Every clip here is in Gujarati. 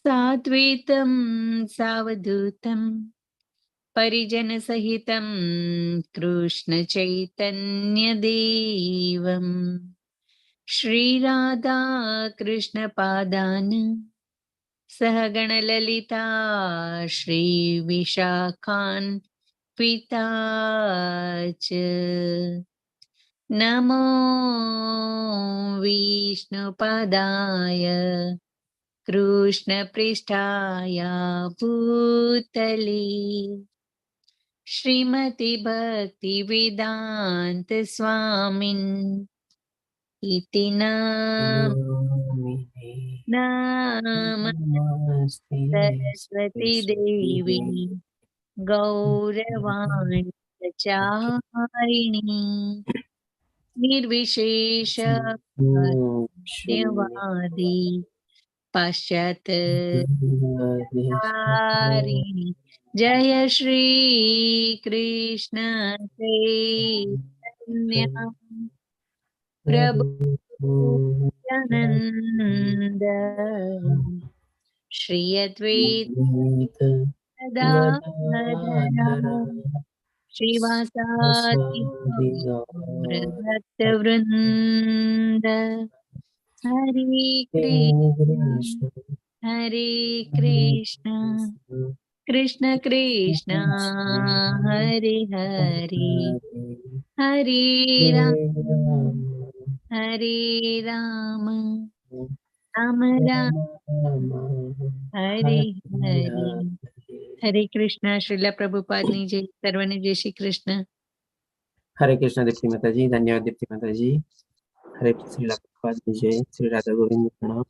साद्वैतं सावधूतं परिजनसहितं कृष्णचैतन्यदेवं श्रीराधा कृष्णपादान् सहगणललिता श्रीविशाखान् पिता च नमो विष्णुपादाय कृष्णपृष्ठाय भूतले श्रीमति भक्तिवेदान्त स्वामिन् इति नाम सरस्वती देवी गौरवाणी प्रचारिणी निर्विशेष शून्यवादी पाश्चात्यारिणी जय श्री कृष्ण चैतन्य प्रभु नित्यानंद श्री अद्वैत गदाधर श्रीवासादि भक्तवृंद हरे कृष्ण कृष्ण कृष्ण हरे हरे हरे राम राम राम हरे हरे हरे कृष्ण श्रीला प्रभुपादनी जय सर्वने जय श्री कृष्ण हरे कृष्ण दीप्ति माता जी धन्यवाद दीप्ति माता जी हरे श्रीला प्रभुपादनी जय श्री राधा गोविंद प्रणाम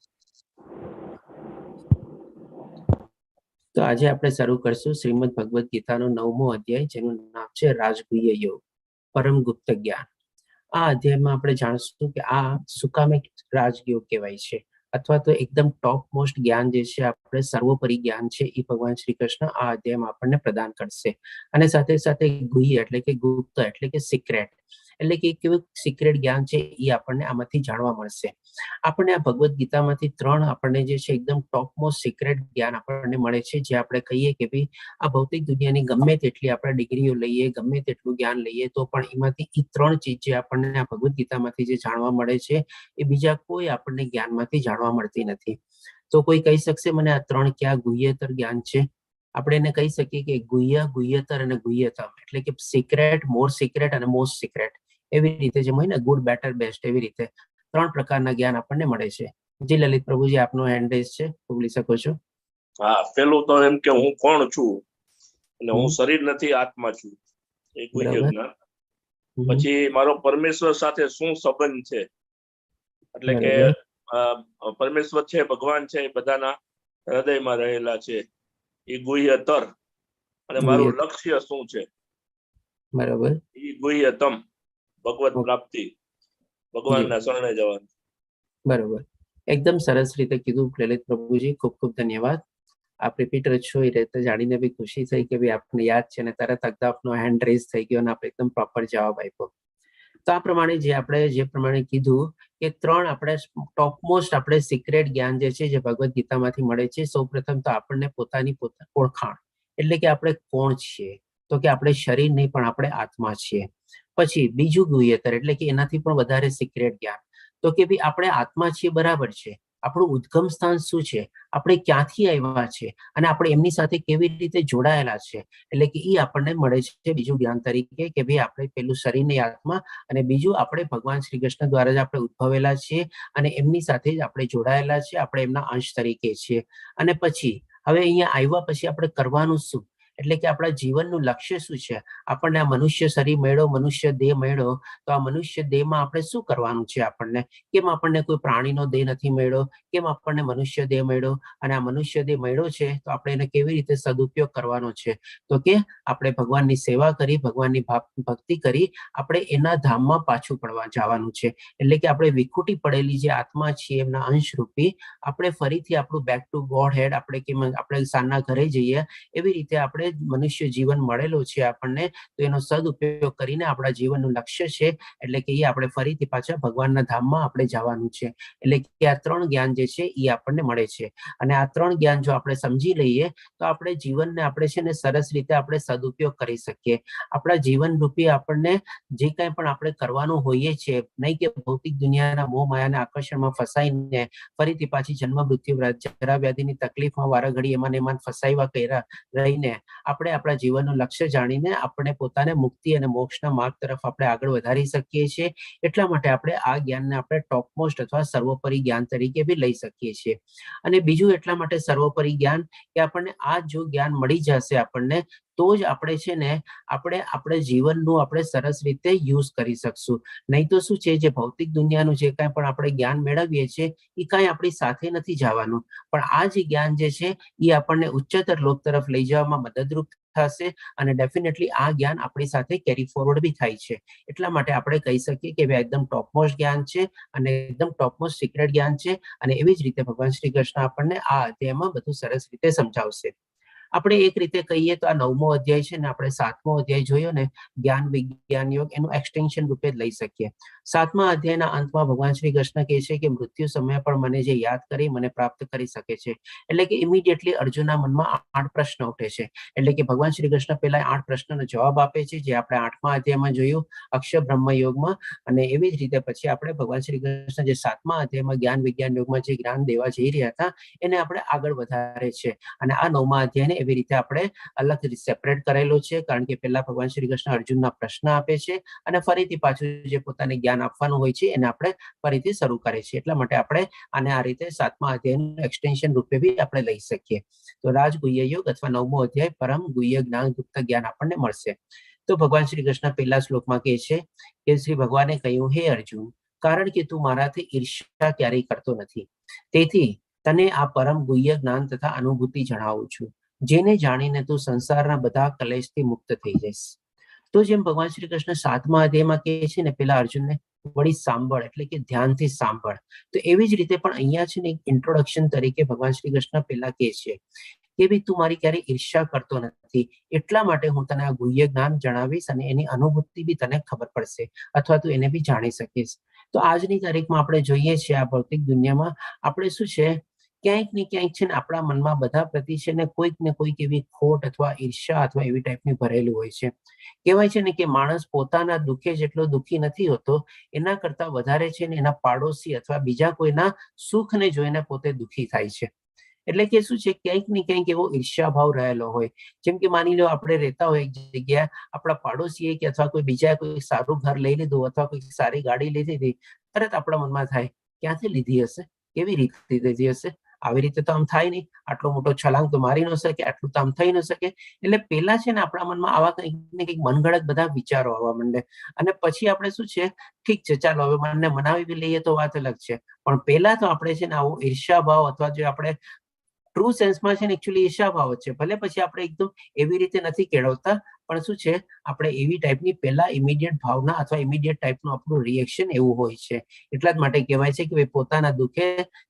तो आज આપણે શરૂ કરશું શ્રીમદ ભગવદ ગીતાનો 9મો અધ્યાય જેનું નામ છે રાજગુહ્ય યોગ પરમ ગુપ્ત જ્ઞાન આ અધ્યાયમાં આપણે જાણશું કે આ શું કામે રાજયોગ કહેવાય છે અથવા તો એકદમ ટોપ મોસ્ટ જ્ઞાન જે છે આપણે સર્વોપરી જ્ઞાન છે એ ભગવાન શ્રી કૃષ્ણ આ અધ્યાયમાં આપણને પ્રદાન કરશે અને સાથે સાથે ગુહ્ય એટલે કે ગુપ્ત એટલે કે સિક્રેટ એટલે કે કેવું સિક્રેટ જ્ઞાન છે એ આપણને આમાંથી જાણવા મળશે આપણને આ ભગવદ ગીતામાંથી 3 આપણને જે છે એકદમ ટોપ મોસ્ટ સિક્રેટ જ્ઞાન આપણને મળે છે જે આપણે કહીએ કે ભાઈ આ ભૌતિક દુનિયાની ગમે તેટલી આપણે ડિગ્રીઓ લઈએ ગમે તેટલું જ્ઞાન લઈએ તો પણ એમાંથી એ 3 ચીજ જે આપણને આ ભગવદ ગીતામાંથી જે જાણવા મળે છે એ બીજા કોઈ આપણને જ્ઞાનમાંથી જાણવા મળતી નથી તો કોઈ કહી શકશે મને આ 3 ક્યાં ગુહ્યતર જ્ઞાન છે આપણે એને કહી શકીએ કે ગુહ્ય ગુહ્યતર અને ગુહ્યતમ એટલે કે સિક્રેટ મોર સિક્રેટ અને મોસ્ટ સિક્રેટ એવી રીતે જેમ હોય ને ગુડ બેટર બેસ્ટ એવી રીતે 3 પ્રકારના જ્ઞાન આપણને મળે છે જી લલિત પ્રભુજી આપનો હેન્ડ રેઝ છે બોલી શકો છો હા પેલું તો એમ કે હું કોણ છું અને હું શરીર નથી આત્મા છું એ ગુહ્ય જ્ઞાન પછી મારો પરમેશ્વર સાથે શું સંબંધ છે એટલે કે પરમેશ્વર છે ભગવાન છે એ બધાના હૃદયમાં રહેલા છે એ ગુહ્યતર અને મારું લક્ષ્ય શું છે બરાબર એ ગુહ્યતમ ભગવત પ્રાપ્તિ ભગવાનના શરણે જવાનું બરાબર એકદમ સરસ રીતે કીધું લલિત પ્રભુજી ખૂબ ખૂબ ધન્યવાદ આપ રિપીટર છો એ રીતે જાણીને બી ખુશી થઈ કે ભાઈ આપને યાદ છે અને તરત આપનો હેન્ડ રેઝ થઈ ગયો અને આપણે એકદમ પ્રોપર જવાબ આપ્યો તો આ પ્રમાણે જે પ્રમાણે કીધું કે 3 આપણે ટોપ મોસ્ટ આપણે સિક્રેટ જ્ઞાન જે છે જે ભગવદ ગીતામાંથી મળે છે સૌપ્રથમ તો આપણને પોતાની ઓળખાણ એટલે કે આપણે કોણ છીએ તો કે આપણે શરીર નહીં પણ આપણે આત્મા છીએ પછી બીજું ગુહ્યતર એટલે કે એનાથી પણ વધારે સિક્રેટ જ્ઞાન તો કે ભાઈ આપણે આત્મા છીએ બરાબર છે આપણું ઉદ્ગમ સ્થાન શું છે આપણે ક્યાંથી આવ્યા છે અને આપણે એમની સાથે કેવી રીતે જોડાયેલા છે એટલે કે એ આપણને મળે છે બીજું જ્ઞાન તરીકે કે ભાઈ આપણે પેલું શરીરની આત્મા અને બીજું આપણે ભગવાન શ્રી કૃષ્ણ દ્વારા જ આપણે ઉદ્ભવેલા છીએ અને એમની સાથે જ આપણે જોડાયેલા છીએ આપણે એમના અંશ તરીકે છીએ અને પછી હવે અહીંયા આવ્યા પછી આપણે કરવાનું શું એટલે કે આપણા જીવનનું લક્ષ્ય શું છે આપણને આ મનુષ્ય શરીર મળ્યો મનુષ્ય દેહ મળ્યો તો આ મનુષ્ય દેહમાં આપણે શું કરવાનું છે આપણને કેમ આપણને કોઈ પ્રાણીનો દેહ નથી મળ્યો કેમ આપણને મનુષ્ય દેહ મળ્યો અને આ મનુષ્ય દેહ મળ્યો છે તો આપણે એને કેવી રીતે સદુપયોગ કરવાનો છે તો કે આપણે ભગવાનની સેવા કરી ભગવાનની ભક્તિ કરી આપણે એના ધામમાં પાછું પડવા જવાનું છે એટલે કે આપણે વિખૂટી પડેલી જે આત્મા છીએ એમના અંશરૂપી આપણે ફરીથી આપણું બેક ટુ ગોડ હેડ આપણે કેમ આપણે સાંજના ઘરે જઈએ એવી રીતે આપણે મનુષ્ય જીવન મળેલું છે આપણને, તો એનો સદુપયોગ કરીને આપણા જીવનનું લક્ષ્ય છે એટલે કે એ આપણે ફરીથી પાછા ભગવાનના ધામમાં આપણે જવાનું છે. એટલે કે આ 3 જ્ઞાન જે છે એ આપણને મળે છે. અને આ 3 જ્ઞાન જો આપણે સમજી લઈએ તો આપણે જીવનને આપણે છે ને સરસ રીતે આપણે સદુપયોગ કરી શકીએ. આપણા જીવન રૂપી આપણને જે કંઈ પણ આપણે કરવાનું હોઈએ છીએ, નહીં કે ભૌતિક દુનિયાના મોહ માયાના આકર્ષણમાં ફસાઈને ફરીથી પાછી જન્મ મૃત્યુ જરા વ્યાધિની તકલીફમાં વારા ઘડી એમાં ફસાઈવા કર્યા રહીને આપણે આપણા જીવનનું લક્ષ્ય જાણીને આપણે પોતાને મુક્તિ અને મોક્ષના માર્ગ તરફ આપણે આગળ વધારી શકીએ છીએ. એટલા માટે આપણે આ જ્ઞાનને આપણે ટોપમોસ્ટ અથવા સર્વોપરી જ્ઞાન તરીકે બી લઈ શકીએ છીએ. અને બીજું એટલા માટે સર્વોપરી જ્ઞાન કે આપણને આ જો જ્ઞાન મળી જશે આપણને, તો જ આપણે છે ને આપણે જીવનનું આપણે સરસ રીતે યુઝ કરી શકશું. નહીં તો શું છે, જે ભૌતિક દુનિયાનું જે કાંઈ પણ આપણે જ્ઞાન મેળવીએ છીએ એ કાંઈ આપણી સાથે નથી જવાનું, પણ આ જે જ્ઞાન જે છે એ આપણને ઉચ્ચતર લોક તરફ લઈ જવામાં મદદરૂપ થશે અને ડેફિનેટલી આ જ્ઞાન આપણી સાથે કેરી ફોરવર્ડ બી થાય છે. એટલા માટે આપણે કહી શકીએ કે એકદમ ટોપમોસ્ટ જ્ઞાન છે અને એકદમ ટોપમોસ્ટ સિક્રેટ જ્ઞાન છે. અને એવી જ રીતે ભગવાન શ્રી કૃષ્ણ આપણને આ અધ્યાયમાં બધું સરસ રીતે સમજાવશે. આપણે એક રીતે કહીએ તો આ 9મો અધ્યાય છે ને આપણે 7મો અધ્યાય જોયો ને, જ્ઞાન વિજ્ઞાન યોગ, એનું એક્સટેન્શન રૂપે જ લઈ શકીએ. 7મા અધ્યાયના અંતમાં ભગવાન શ્રી કૃષ્ણ કહે છે કે મૃત્યુ સમયે પણ મને જે યાદ કરી મને પ્રાપ્ત કરી શકે છે. એટલે કે ઇમિડિયેટલી અર્જુનના મનમાં 8 પ્રશ્ન ઉઠે છે. એટલે કે ભગવાન શ્રી કૃષ્ણ પહેલા 8 પ્રશ્નનો જવાબ આપે છે, જે આપણે 8મા અધ્યાયમાં જોયું અક્ષર બ્રહ્મ યોગમાં. અને એવી જ રીતે પછી આપણે ભગવાન શ્રી કૃષ્ણ જે 7મા અધ્યાયમાં જ્ઞાન વિજ્ઞાન યોગમાં જે જ્ઞાન દેવા જઈ રહ્યા હતા એને આપણે આગળ વધારે છે. અને આ 9મા અધ્યાયને એવી રીતે આપણે અલગ સેપરેટ કરેલો છે, કારણ કે પહેલા ભગવાન શ્રી કૃષ્ણ અર્જુનના પ્રશ્ન આપે છે અને ફરીથી પાછું જે પોતાને જ્ઞાન આપવાનું હોય છે એને આપણે ફરીથી શરૂ કરે છે. એટલા માટે આપણે આને આ રીતે 7મા અધ્યાયનું એક્સટેન્શન રૂપે બી આપણે લઈ શકીએ. તો રાજ ગુહ્ય યોગ અથવા 9મો અધ્યાય પરમ ગુહ્ય જ્ઞાન ગુપ્ત જ્ઞાન આપણને મળશે. તો ભગવાન શ્રી કૃષ્ણ પહેલા શ્લોકમાં કહે છે કે શ્રી ભગવાને કહ્યું, હે અર્જુન, કારણ કે તું મારાથી ઈર્ષ્યા ક્યારેય કરતો નથી, તેથી તને આ પરમ ગુહ્ય જ્ઞાન તથા અનુભૂતિ જણાવું છું, જેને જાણીને તું સંસારના બધા કલેશથી મુક્ત થઈ જઈશ. તો જેમ ભગવાન શ્રી કૃષ્ણ 7મા અધ્યાયમાં કહે છે ને પેલા અર્જુનને વળી સાંભળ, એટલે કે ધ્યાનથી સાંભળ, તો એવી જ રીતે પણ અહીંયા છે ને એક ઇન્ટ્રોડક્શન તરીકે ભગવાન શ્રી કૃષ્ણ પહેલા કહે છે કે ભાઈ તું મારી ક્યારે ઈર્ષ્યા કરતો નથી, એટલા માટે હું તને આ ગુહ્ય જ્ઞાન જણાવીશ અને એની અનુભૂતિ બી તને ખબર પડશે અથવા તું એને બી જાણી શકીશ. તો આજની તારીખમાં આપણે જોઈએ છીએ આ ભૌતિક દુનિયામાં આપણે શું છે, ક્યાંક ને ક્યાંક છે ને આપણા મનમાં બધા પ્રતિ છે ને કોઈક એવી ખોટ અથવા ઈર્ષ્યા અથવા એવી ટાઈપની ભરેલું હોય છે. કહેવાય છે ને કે માણસ પોતાના દુઃખે જેટલો દુઃખી નથી હોતો, એના કરતા વધારે છે ને એના પાડોશી અથવા બીજા કોઈના સુખને જોઈને પોતે દુઃખી થાય છે. એટલે કે શું છે, ક્યાંક ને ક્યાંક એવો ઈર્ષ્યા ભાવ રહેલો હોય. જેમ કે માની લો આપણે રહેતા હોય એક જગ્યાએ, આપણા પાડોશીએ કે અથવા કોઈ બીજા કોઈ સારું ઘર લઈ લીધું અથવા કોઈ સારી ગાડી લીધી હતી, તરત આપણા મનમાં થાય ક્યાંથી લીધી હશે, કેવી રીતે લીધી હશે, આવી રીતે તો આમ થાય નહીં, આટલો મોટો છલાંગ તો મારી ન શકે, આટલું તો આમ થઈ ન શકે. એટલે પેલા છે ને આપણા મનમાં આવા કંઈક ને કંઈક મનગળત બધા વિચારો આવવા માંડે અને પછી આપણે શું છે, ઠીક છે ચાલો હવે મનને મનાવી લઈએ તો વાત અલગ છે, પણ પેલા તો આપણે છે ને આવો ઈર્ષ્યા ભાવ અથવા જે આપણે ટ્રુ સેન્સમાં છે ને એકચ્યુઅલી ઈર્ષ્યા ભાવ છે. ભલે પછી આપણે એકદમ એવી રીતે નથી કેળવતા, પણ શું છે આપણે એવી ટાઈપની પહેલા ઇમિડિયેટ ભાવના અથવા ઇમિડિયેટ ટાઈપનું આપણું રિએક્શન એવું હોય છે. એટલા જ માટે કહેવાય છે કે પોતાના દુઃખે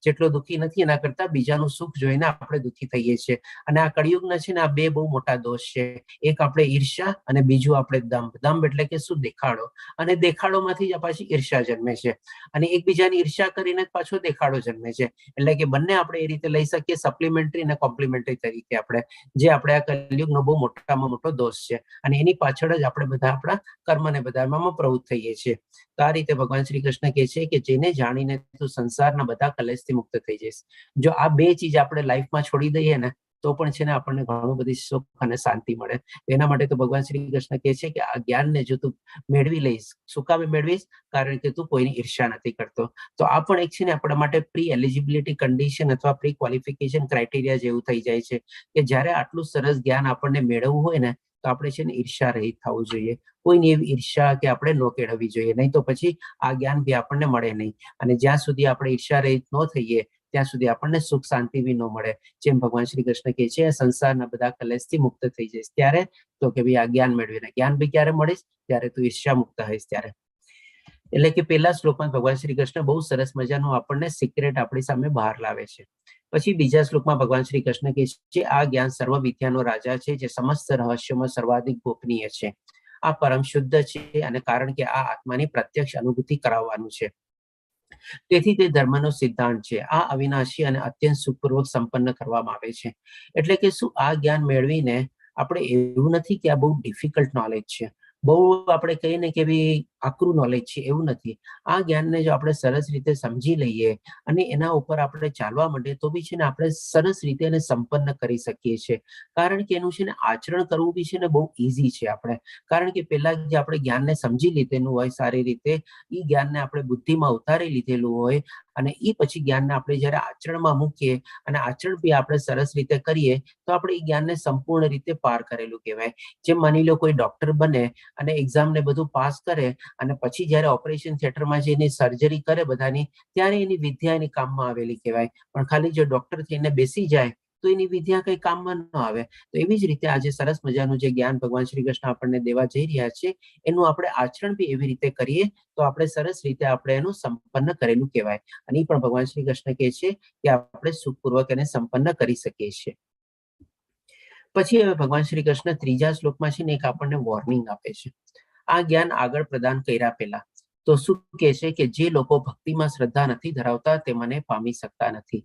જેટલો દુઃખી નથી એના કરતા બીજાનું સુખ જોઈને આપણે દુઃખી થઈએ છીએ. અને આ કળિયુગના છે ને આ બે બહુ મોટા દોષ છે. એક આપણે ઈર્ષ્યા અને બીજું આપણે દંભ. દંભ એટલે કે શું, દેખાડો, અને દેખાડોમાંથી જ પાછી ઈર્ષ્યા જન્મે છે અને એકબીજાની ઈર્ષ્યા કરીને જ પાછો દેખાડો જન્મે છે. એટલે કે બંને આપણે એ રીતે લઈ શકીએ, સપ્લિમેન્ટરી અને કોમ્પ્લિમેન્ટરી તરીકે આપણે, જે આપણે આ કલયુગનો બહુ મોટામાં મોટો દોષ છે અને એની પાછળ જ આપણે બધા આપણા કર્મને બધામાં પ્રવૃત્ત થઈએ છીએ. તો આ રીતે ભગવાન શ્રી કૃષ્ણ કહે છે કે જેને જાણીને તું સંસારના બધા કલેશથી મુક્ત થઈ જઈશ. જો આ બે ચીજ આપણે લાઈફમાં છોડી દઈએ ને તો પણ છે ને આપણને ઘણું બધી સુખ અને શાંતિ મળે. એના માટે તો ભગવાન શ્રી કૃષ્ણ કહે છે કે આ જ્ઞાનને જો તું મેળવી લઈશ, શું કામે મેળવીશ, કારણ કે તું કોઈની ઈર્ષ્યા નથી કરતો. તો આ પણ એક છે ને આપણા માટે પ્રી એલિજિબિલિટી કન્ડિશન અથવા પ્રી ક્વોલિફિકેશન ક્રાઇટેરિયા જેવું થઈ જાય છે કે જ્યારે આટલું સરસ જ્ઞાન આપણને મેળવવું હોય ને તો આપણે છે ને ઈર્ષ્યા રહિત થવું જોઈએ. કોઈની એવી ઈર્ષ્યા કે આપણે ન કેળવવી જોઈએ, નહીં તો પછી આ જ્ઞાન બી આપણને મળે નહીં. અને જ્યાં સુધી આપણે ઈર્ષ્યા રહિત ન થઈએ ત્યાં સુધી આપણને સુખ શાંતિ બી ન મળે. જેમ ભગવાન શ્રી કૃષ્ણ કહે છે સંસારના બધા કલેશથી મુક્ત થઈ જઈશ. ત્યારે તો કે ભાઈ આ જ્ઞાન મેળવીને, જ્ઞાન બી ક્યારે મળીશ, ત્યારે તું ઈર્ષ્યા મુક્ત હઈશ ત્યારે. એટલે કે પહેલા શ્લોકમાં ભગવાન શ્રી કૃષ્ણ બહુ સરસ મજાનું આપણને સિક્રેટ આપણી સામે બહાર લાવે છે. પછી બીજા શ્લોકમાં ભગવાન શ્રી કૃષ્ણ કહે છે આ જ્ઞાન સર્વ વિદ્યાનો રાજા છે, જે સમસ્ત રહસ્યોમાં સર્વાધિક ગોપનીય છે. આ પરમ શુદ્ધ છે, અને કારણ કે આ આત્માની પ્રત્યક્ષ અનુભૂતિ કરાવવાનું છે, તેથી તે ધર્મનો સિદ્ધાંત છે. આ અવિનાશી અને અત્યંત સુખપૂર્વક સંપન્ન કરવામાં આવે છે. એટલે કે શું આ જ્ઞાન મેળવીને આપણે એવું નથી કે આ બહુ ડિફિકલ્ટ નોલેજ છે, બહુ આપણે કહીએ ને કે ભાઈ આકરું નોલેજ છે, એવું નથી. આ જ્ઞાનને જો આપણે સરસ રીતે સમજી લઈએ અને એના ઉપર આપણે ચાલવા માંડીએ તો બી છે ને આપણે સરસ રીતે એને સંપન્ન કરી શકીએ છીએ. કારણ કે એનું છે ને આચરણ કરવું બી છે ને બહુ ઈઝી છે. આપણે કારણ કે પેલા જે આપણે જ્ઞાનને સમજી લીધેલું હોય સારી રીતે, એ જ્ઞાનને આપણે બુદ્ધિમાં ઉતારી લીધેલું હોય, અને એ પછી જ્ઞાનને આપણે જયારે આચરણમાં મૂકીએ અને આચરણ બી આપણે સરસ રીતે કરીએ તો આપણે એ જ્ઞાનને સંપૂર્ણ રીતે પાર કરેલું કહેવાય. જેમ માની લો કોઈ ડોક્ટર બને અને એક્ઝામ ને બધું પાસ કરે અને પછી જયારે ઓપરેશન થિયેટરમાં જઈને સર્જરી કરે બધાની, ત્યારે એની વિદ્યા એની કામમાં આવેલી કહેવાય. પણ ખાલી જો ડોક્ટર થઈને બેસી જાય તો એની વિદ્યા કઈ કામમાં ન આવે. તો એવી જ રીતે આજે સરસ મજાનું જે જ્ઞાન ભગવાન શ્રી કૃષ્ણ આપણને દેવા જઈ રહ્યા છે, એનું આપણે આચરણ બી એવી રીતે કરીએ તો આપણે સરસ રીતે આપણે એનું સંપન્ન કરેલું કહેવાય. અને એ પણ ભગવાન શ્રી કૃષ્ણ કહે છે કે આપણે સુખપૂર્વક એને સંપન્ન કરી શકીએ છીએ. પછી હવે ભગવાન શ્રી કૃષ્ણ ત્રીજા શ્લોકમાં છે ને એક આપણને વોર્નિંગ આપે છે. આ જ્ઞાન આગળ પ્રદાન કર્યા પહેલા તો શું કહે છે કે જે લોકો ભક્તિમાં શ્રદ્ધા નથી ધરાવતા તે મને પામી શકતા નથી.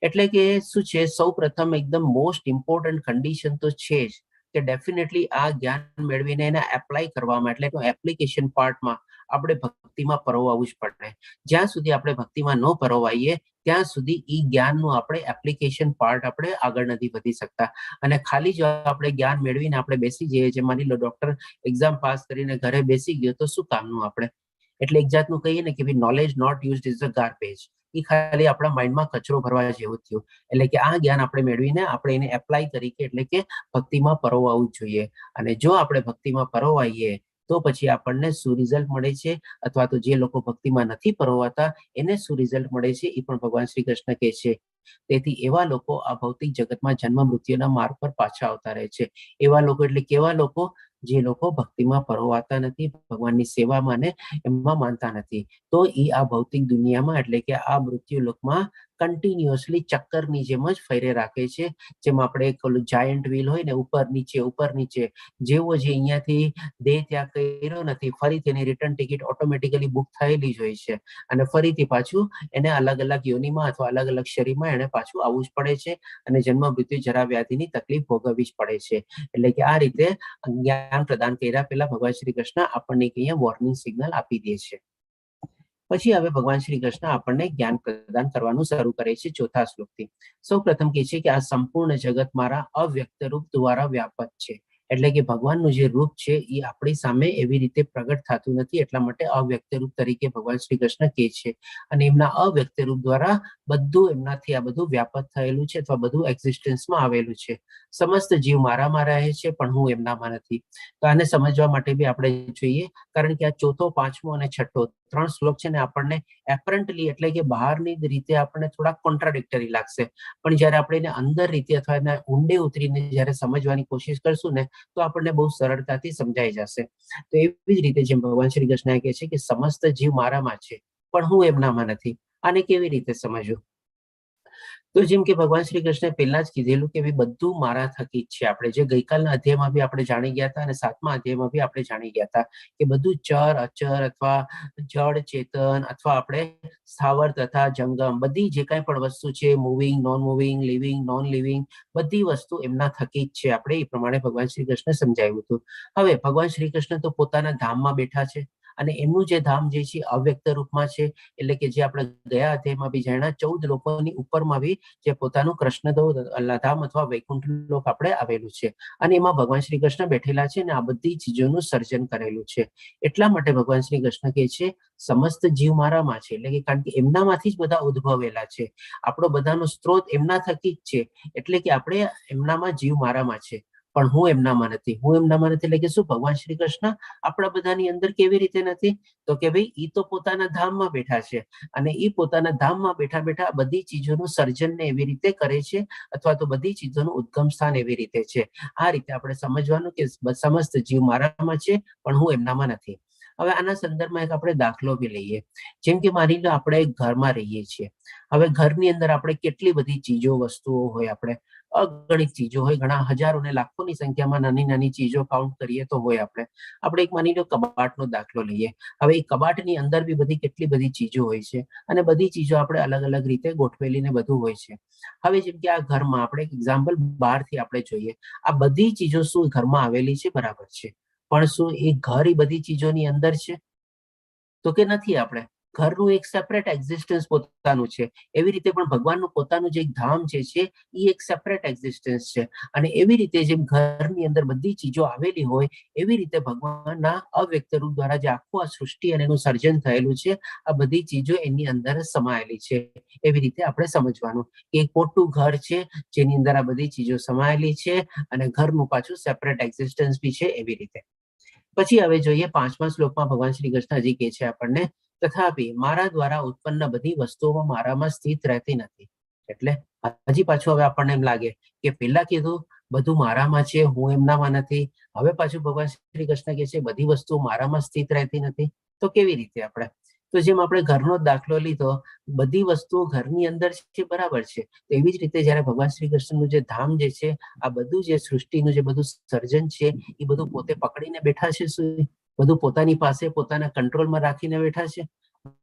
એટલે કે શું છે, સૌ પ્રથમ એકદમ મોસ્ટ ઇમ્પોર્ટન્ટ કન્ડિશન તો છે જ કે ડેફિનેટલી આ જ્ઞાન મેળવીને એને એપ્લાય કરવામાં, એટલે એપ્લિકેશન પાર્ટમાં આપણે ભક્તિમાં પરોવાવું જ પડે. જ્યાં સુધી આપણે ભક્તિમાં ન પરોવાઈએ ત્યાં સુધી ઈ જ્ઞાનનું આપણે એપ્લિકેશન પાર્ટ આપણે આગળ નથી વધી શકતા. અને ખાલી જો આપણે જ્ઞાન મેળવીને આપણે બેસી જઈએ, જે માની લો ડોક્ટર એક્ઝામ પાસ કરીને ઘરે બેસી ગયો તો શું કામનું આપણે? એટલે એક જાતનું કહીએ ને કે knowledge not used is a garbage. એ ખાલી આપણા માઇન્ડમાં કચરો ભરવા જેવું થયું. એટલે કે આ જ્ઞાન આપણે મેળવીને આપણે એને એપ્લાય તરીકે એટલે કે ભક્તિમાં પરોવાવું જ જોઈએ. અને જો આપણે ભક્તિમાં પરોવાઈએ તો પછી આપણને શું રિઝલ્ટ મળે છે, અથવા તો જે લોકો ભક્તિમાં નથી પરોવાતા એને શું રિઝલ્ટ મળે છે, એ પણ ભગવાન શ્રી કૃષ્ણ કહે છે. તેથી એવા લોકો આ ભૌતિક જગતમાં જન્મ મૃત્યુના માર્ગ પર પાછા આવતા રહે છે. એવા લોકો એટલે કેવા લોકો? જે લોકો ભક્તિમાં પરોવાતા નથી, ભગવાનની સેવામાં ને એમાં માનતા નથી. તો એ આ ભૌતિક દુનિયામાં એટલે કે આ મૃત્યુ લોકમાં કન્ટિન્યુઅસલી ચક્કરની જેમ જ ફેરે રાખે છે. જેમ આપણે એક જાયન્ટ વ્હીલ હોય ને, ઉપર નીચે, જેવો જે અહીંયાથી દેહ ત્યાગ કર્યો નથી, ફરીથી એની રિટર્ન ટિકિટ ઓટોમેટિકલી બુક થયેલી જ હોય છે, અને ફરીથી પાછું એને અલગ અલગ યોનિમાં અથવા અલગ અલગ શરીરમાં એને પાછું આવવું જ પડે છે, અને જન્મ મૃત્યુ જરા વ્યાધિની તકલીફ ભોગવવી જ પડે છે. એટલે કે આ રીતે જ્ઞાન પ્રદાન કર્યા પહેલા ભગવાન શ્રી કૃષ્ણ આપણને અહીંયા વોર્નિંગ સિગ્નલ આપી દે છે. પછી હવે ભગવાન શ્રી કૃષ્ણ આપણને જ્ઞાન પ્રદાન કરવાનું શરૂ કરે છે ચોથા શ્લોકથી. સૌ પ્રથમ કહે છે કે આ સંપૂર્ણ જગત મારા અવ્યક્ત રૂપ દ્વારા વ્યાપક છે. એટલે કે ભગવાનનું જે રૂપ છે એ આપણી સામે એવી રીતે પ્રગટ થતું નથી, એટલા માટે અવ્યક્ત રૂપ તરીકે ભગવાન શ્રી કૃષ્ણ કહે છે. અને એમના અવ્યક્ત રૂપ દ્વારા બધું એમનાથી આ બધું વ્યાપક થયેલું છે, અથવા બધું એક્ઝિસ્ટન્સમાં આવેલું છે. સમસ્ત જીવ મારામાં રહે છે, પણ હું એમનામાં નથી. તો આને સમજવા માટે બી આપણે જોઈએ, કારણ કે આ ચોથો, પાંચમો અને છઠ્ઠો 3 શ્લોક છે ને આપણને એપરન્ટલી એટલે કે બહારની રીતે આપણને થોડા કોન્ટ્રાડિક્ટરી લાગશે, પણ જયારે આપણે એને અંદર રીતે અથવા એને ઊંડે ઉતરીને જયારે સમજવાની કોશિશ કરશું ને તો આપણને બહુ સરળતાથી સમજાઈ જશે. તો એવી જ રીતે જેમ ભગવાન શ્રી કૃષ્ણ કહે છે કે સમસ્ત જીવ મારામાં છે, પણ હું એમનામાં નથી. આને કેવી રીતે સમજવું? તો જેમ કે ભગવાન શ્રી કૃષ્ણે પહેલા જ કીધેલું કે બધું મારા થકી જ છે. આપણે જે ગઈકાલના અધ્યાયમાં બી આપણે જાણી ગયા હતા, અને 7મા અધ્યાયમાં બી આપણે જાણી ગયા હતા કે બધું ચર અચર અથવા જળ ચેતન અથવા આપણે સ્થાવર તથા જંગમ, બધી જે કાંઈ પણ વસ્તુ છે, moving, non moving, living, non living, બધી વસ્તુ એમના થકી જ છે. આપણે એ પ્રમાણે ભગવાન શ્રી કૃષ્ણ સમજાવ્યું હતું. હવે ભગવાન શ્રી કૃષ્ણ તો પોતાના ધામમાં બેઠા છે, અને એમનું જે ધામ જે છે અવ્યક્ત રૂપમાં છે. એટલે કે જે આપણે ગયા અધ્યાયમાં બી જાણ્યા, 14 લોકોની ઉપરમાં બી જે પોતાનું કૃષ્ણધામ અથવા વૈકુંઠ લોક આપણે આવેલું છે, અને એમાં ભગવાન શ્રી કૃષ્ણ બેઠેલા છે, અને આ બધી ચીજોનું સર્જન કરેલું છે. એટલા માટે ભગવાન શ્રી કૃષ્ણ કહે છે સમસ્ત જીવ મારામાં છે. એટલે કે કારણ કે એમનામાંથી જ બધા ઉદ્ભવેલા છે. આપણો બધાનો સ્ત્રોત એમના થકી જ છે. એટલે કે આપણે એમનામાં, જીવ મારામાં છે, પણ હું એમનામાં નથી. હું એમનામાં નથી એટલે કે શું? ભગવાન શ્રી કૃષ્ણ આપણા બધાની અંદર કેવી રીતે નથી? તો કે ભાઈ ઈ તો પોતાના ધામમાં બેઠા છે, અને ઈ પોતાના ધામમાં બેઠા બેઠા બધી ચીજોનું સર્જન ને એવી રીતે કરે છે, અથવા તો બધી ચીજોનું ઉદ્ગમ સ્થાન એવી રીતે છે. આ રીતે આપણે સમજવાનું કે સમસ્ત જીવ મારામાં છે, પણ હું એમનામાં નથી. હવે આના સંદર્ભમાં એક આપણે દાખલો બી લઈએ. જેમ કે માની લો આપણે એક ઘરમાં રહીએ છીએ. હવે ઘરની અંદર આપણે કેટલી બધી ચીજો વસ્તુઓ હોય, આપણે અગણિત ચીજો હોય, ઘણા હજારો ને લાખોની સંખ્યામાં નાની નાની ચીજો કાઉન્ટ કરીએ તો હોય. આપણે એક માની લો કબાટનો દાખલો લઈએ. હવે એ કબાટની અંદર બી બધી કેટલી બધી ચીજો હોય છે અને બધી ચીજો આપણે અલગ અલગ રીતે ગોઠવેલી ને બધું હોય છે. હવે જેમ કે આ ઘરમાં આપણે એક એક્ઝામ્પલ બહારથી આપણે જોઈએ, આ બધી ચીજો શું ઘરમાં આવેલી છે, બરાબર છે, પણ શું એ ઘર એ બધી ચીજોની અંદર છે? તો કે નથી. આપણે ઘરનું એક સેપરેટ એક્ઝિસ્ટન્સ પોતાનું છે. એવી રીતે પણ ભગવાનનું પોતાનું જે ધામ છે એ એક સેપરેટ એક્ઝિસ્ટન્સ છે. અને એવી રીતે જેમ ઘરની અંદર બધી ચીજો આવેલી હોય, એવી રીતે ભગવાનના અવ્યક્ત રૂપ દ્વારા જે આખું આ સૃષ્ટિ અને એનું સર્જન થયેલું છે, આ બધી ચીજો એની અંદર સમાયેલી છે. એવી રીતે આપણે સમજવાનું કે એક મોટું ઘર છે જેની અંદર આ બધી ચીજો સમાયેલી છે અને ઘરનું પાછું સેપરેટ એક્ઝિસ્ટન્સ બી છે. એવી રીતે પછી હવે જોઈએ 5મા શ્લોકમાં ભગવાન શ્રી કૃષ્ણ હજી કહે છે આપણને, તથાપિ મારા દ્વારા ઉત્પન્ન બધી વસ્તુઓ મારામાં સ્થિત રહેતી નથી. એટલે હજી પાછું હવે આપણને એમ લાગે કે પેલા કીધું બધું મારામાં છે, હું એમનામાં નથી. હવે પાછું ભગવાન શ્રી કૃષ્ણ કહે છે બધી વસ્તુઓ મારામાં સ્થિત રહેતી નથી. તો કેવી રીતે? આપણે તો જેમ આપણે ઘરનો દાખલો લીધો, બધી વસ્તુઓ ઘરની અંદર છે, બરાબર છે. એવી જ રીતે જયારે ભગવાન શ્રી કૃષ્ણનું જે ધામ જે છે, આ બધું જે સૃષ્ટિનું જે બધું સર્જન છે, એ બધું પોતે પકડીને બેઠા છે. શું બધું પોતાની પાસે પોતાના કંટ્રોલમાં રાખીને બેઠા છે?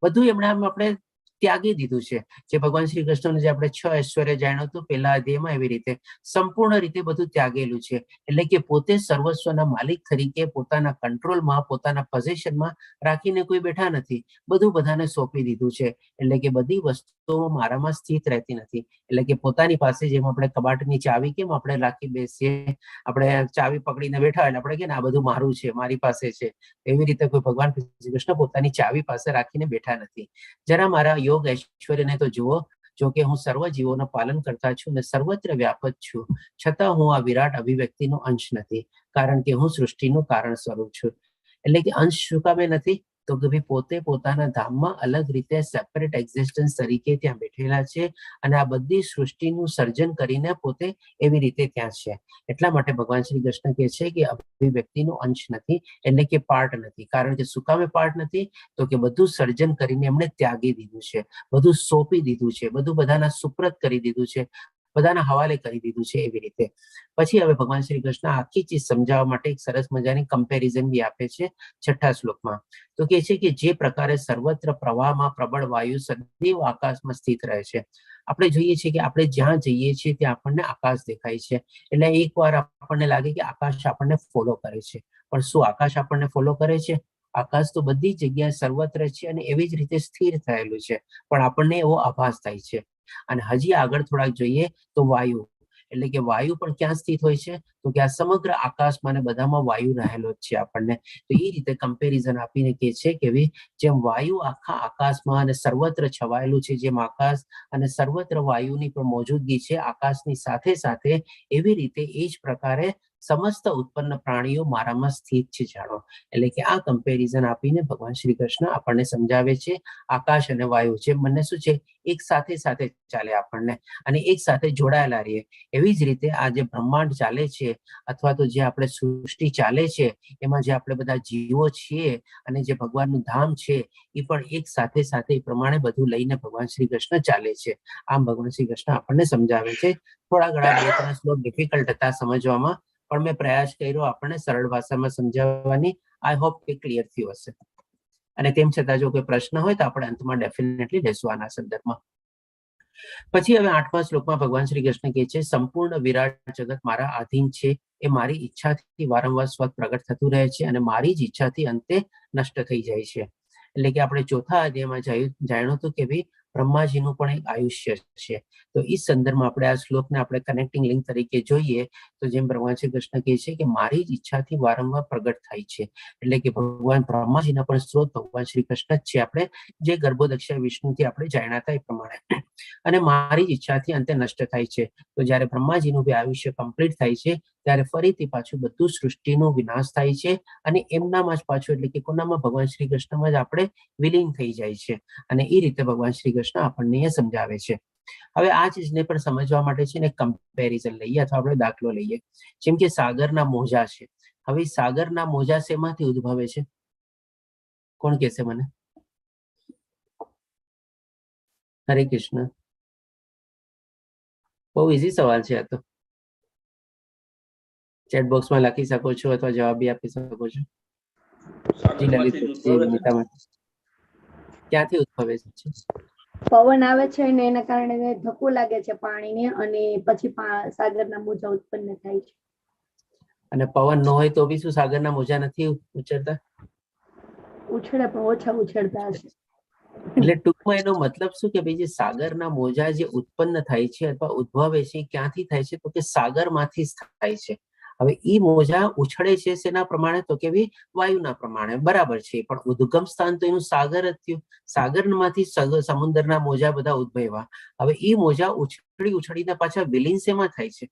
બધું એમણે આમ આપણે ત્યાગી દીધું છે. જે ભગવાન શ્રી કૃષ્ણનું જે આપણે 6 ઐશ્વર્ય જાણ્યું હતું પહેલા અધ્યાયમાં, એવી રીતે સંપૂર્ણ રીતે બધું ત્યાગેલું છે. એટલે કે પોતે સર્વસ્વના માલિક તરીકે પોતાના કંટ્રોલમાં, પોતાના પોઝિશનમાં રાખીને કોઈ બેઠા નથી. બધું બધાને સોંપી દીધું છે. એટલે કે બધી વસ્તુઓ મારામાં સ્થિત રહેતી નથી. એટલે કે પોતાની પાસે, જેમ આપણે કબાટની ચાવી કેમ આપણે રાખી બેસીએ, આપણે ચાવી પકડીને બેઠા એટલે આપણે કે આ બધું મારું છે, મારી પાસે છે, એવી રીતે કોઈ ભગવાન શ્રી કૃષ્ણ પોતાની ચાવી પાસે રાખીને બેઠા નથી. જરા મારા યોગ ઐશ્વર્યને તો જુઓ, જો કે હું સર્વ જીવોનો પાલન કરતા છું અને સર્વત્ર વ્યાપક છું, છતાં હું આ વિરાટ અભિવ્યક્તિનો અંશ નથી, કારણ કે હું સૃષ્ટિનું કારણ સ્વરૂપ છું. એટલે કે અંશ શું કામે નથી? તો કે ભાઈ પોતે પોતાના ધામમાં અલગ રીતે સેપરેટ એક્ઝિસ્ટન્સ તરીકે ત્યાં બેઠેલા છે અને આ બધી સૃષ્ટિનું સર્જન કરીને પોતે એવી રીતે ત્યાં છે. એટલા માટે ભગવાન શ્રી કૃષ્ણ કહે છે કે અભિવ્યક્તિનો અંશ નથી, એટલે કે પાર્ટ નથી. કારણ કે શું કામે પાર્ટ નથી? તો કે બધું સર્જન કરીને એમણે ત્યાગી દીધું છે, બધું સોંપી દીધું છે, બધું બધાના સુપ્રત કરી દીધું છે, બધાના હવાલે કરી દીધું છે. એવી રીતે પછી હવે ભગવાન શ્રી કૃષ્ણ આખી ચીજ સમજાવવા માટે એક સરસ મજાની કમ્પેરિઝન બી આપે છે 6ઠા શ્લોકમાં. તો કહે છે કે જે પ્રકારે સર્વત્ર પ્રવાહમાં પ્રબળ વાયુ સદૈવ આકાશમાં સ્થિત રહે છે. આપણે જોઈએ છીએ કે આપણે જ્યાં જઈએ છીએ ત્યાં આપણને આકાશ દેખાય છે. એટલે એકવાર આપણને લાગે કે આકાશ આપણને ફોલો કરે છે, પણ શું આકાશ આપણને ફોલો કરે છે? આકાશ તો બધી જગ્યાએ સર્વત્ર છે અને એવી જ રીતે સ્થિર થયેલું છે, પણ આપણને એવો આભાસ થાય છે. અને હજી આગળ થોડાક જોઈએ તો વાયુ, એટલે કે વાયુ પણ ક્યાં સ્થિત હોય છે? તો કે આ સમગ્ર આકાશમાં અને બધામાં વાયુ રહેલો જ છે આપણને. તો એ રીતે કમ્પેરિઝન આપીને કહે છે કે જેમ વાયુ આખા આકાશમાં અને સર્વત્ર છવાયેલું છે, જેમ આકાશ અને સર્વત્ર વાયુની પણ મોજૂદગી છે આકાશની સાથે સાથે, એવી રીતે એ જ પ્રકારે સમસ્ત ઉત્પન્ન પ્રાણીઓ મારામાં સ્થિત છે, જાણો. એટલે કે આ કમ્પેરિઝન આપીને ભગવાન શ્રી કૃષ્ણ આપણને સમજાવે છે આકાશ અને વાયુ જે બંને શું છે, એક સાથે સાથે ચાલે આપણને અને એક સાથે જોડાયેલા રહીએ. એવી જ રીતે આ જે બ્રહ્માંડ ચાલે છે અથવા તો જે આપણે સૃષ્ટિ ચાલે છે, એમાં જે આપણે બધા જીવો છીએ અને જે ભગવાનનું ધામ છે, એ પણ એક સાથે સાથે એ પ્રમાણે બધું લઈને ભગવાન શ્રી કૃષ્ણ ચાલે છે. આમ ભગવાન શ્રી કૃષ્ણ આપણને સમજાવે છે. થોડા ઘણા 2-3 શ્લોક ડિફિકલ્ટ હતા સમજવામાં, પણ મેં પ્રયાસ કર્યો આપણને સરળ ભાષામાં સમજાવવાની. આઈ હોપ કે ક્લિયર થયું હશે. અને તેમ છતાં જો કોઈ પ્રશ્ન હોય તો આપણે અંતમાં ડેફિનેટલી લેશું આના સંદર્ભમાં. પછી હવે 8મા શ્લોકમાં ભગવાન શ્રી કૃષ્ણ કહે છે સંપૂર્ણ વિરાટ જગત મારા આધીન છે. એ મારી ઈચ્છાથી વારંવાર સ્વત પ્રગટ થતું રહે છે અને મારી જ ઈચ્છાથી અંતે નષ્ટ થઈ જાય છે. એટલે કે આપણે 4થા અધ્યાયમાં જાણ્યું હતું કે ભાઈ બ્રહ્માજીનું પણ એક આયુષ્ય છે. તો એ સંદર્ભમાં આપણે આ શ્લોકને આપણે કનેક્ટિંગ લિંક તરીકે જોઈએ તો જેમ ભગવાન શ્રી કૃષ્ણ કહે છે કે મારી જ ઈચ્છાથી વારંવાર પ્રગટ થાય છે. એટલે કે ભગવાન બ્રહ્માજીના પણ સ્ત્રોત ભગવાન શ્રી કૃષ્ણ જ છે, આપણે જે ગર્ભોદક્ષ વિષ્ણુથી આપણે જાણ્યા હતા એ પ્રમાણે. અને મારી જ ઈચ્છાથી અંતે નષ્ટ થાય છે. તો જયારે બ્રહ્માજીનું બી આયુષ્ય કમ્પ્લીટ થાય છે ત્યારે ફરીથી પાછું બધું સૃષ્ટિનો વિનાશ થાય છે અને એમનામાં જ પાછું, એટલે કે કોનામાં? ભગવાન શ્રી કૃષ્ણમાં જ આપણે વિલીન થઈ જાય છે. અને એ રીતે ભગવાન શ્રી કૃષ્ણ આપણને એ સમજાવે છે. હવે આ ચીજને પણ સમજવા માટે છે ને કમ્પેરિઝન લઈએ અથવા આપણે દાખલો લઈએ. જેમ કે સાગરના મોજા છે. હવે સાગરના મોજા શેમાંથી ઉદ્ભવે છે? કોણ કહેશે મને? હરે કૃષ્ણ. બહુ ઈઝી સવાલ છે આ તો. ચેટ બોક્સમાં લખી શકો છો અથવા જવાબ બી આપી શકો છો. જી લલિતજી, વિનીતામાં ક્યાંથી ઉદ્ભવે છે? પવન આવે છે ને એના કારણે ધક્કો લાગે છે પાણીને અને પછી સાગરના મોજા ઉત્પન્ન થાય છે. અને પવન ન હોય તો બી શું સાગરના મોજા નથી ઉછળતા? ઉછળે પણ ઓછા ઉછળતા હશે. એટલે ટૂંકમાં એનો મતલબ શું કે ભાઈ જે સાગરના મોજા જે ઉત્પન્ન થાય છે અથવા ઉદ્ભવે છે ક્યાંથી થાય છે? તો કે સાગરમાંથી જ થાય છે. હવે ઈ મોજા ઉછળે છે શેના પ્રમાણે? તો કે ભાઈ વાયુના પ્રમાણે. બરાબર છે, પણ ઉદ્ગમ સ્થાન તો એનું સાગર જ થયું. સાગરમાંથી સમુદ્રના મોજા બધા ઉદ્ભવ્યા. હવે ઈ મોજા ઉછળીને પાછા વિલીન શેમાં થાય છે?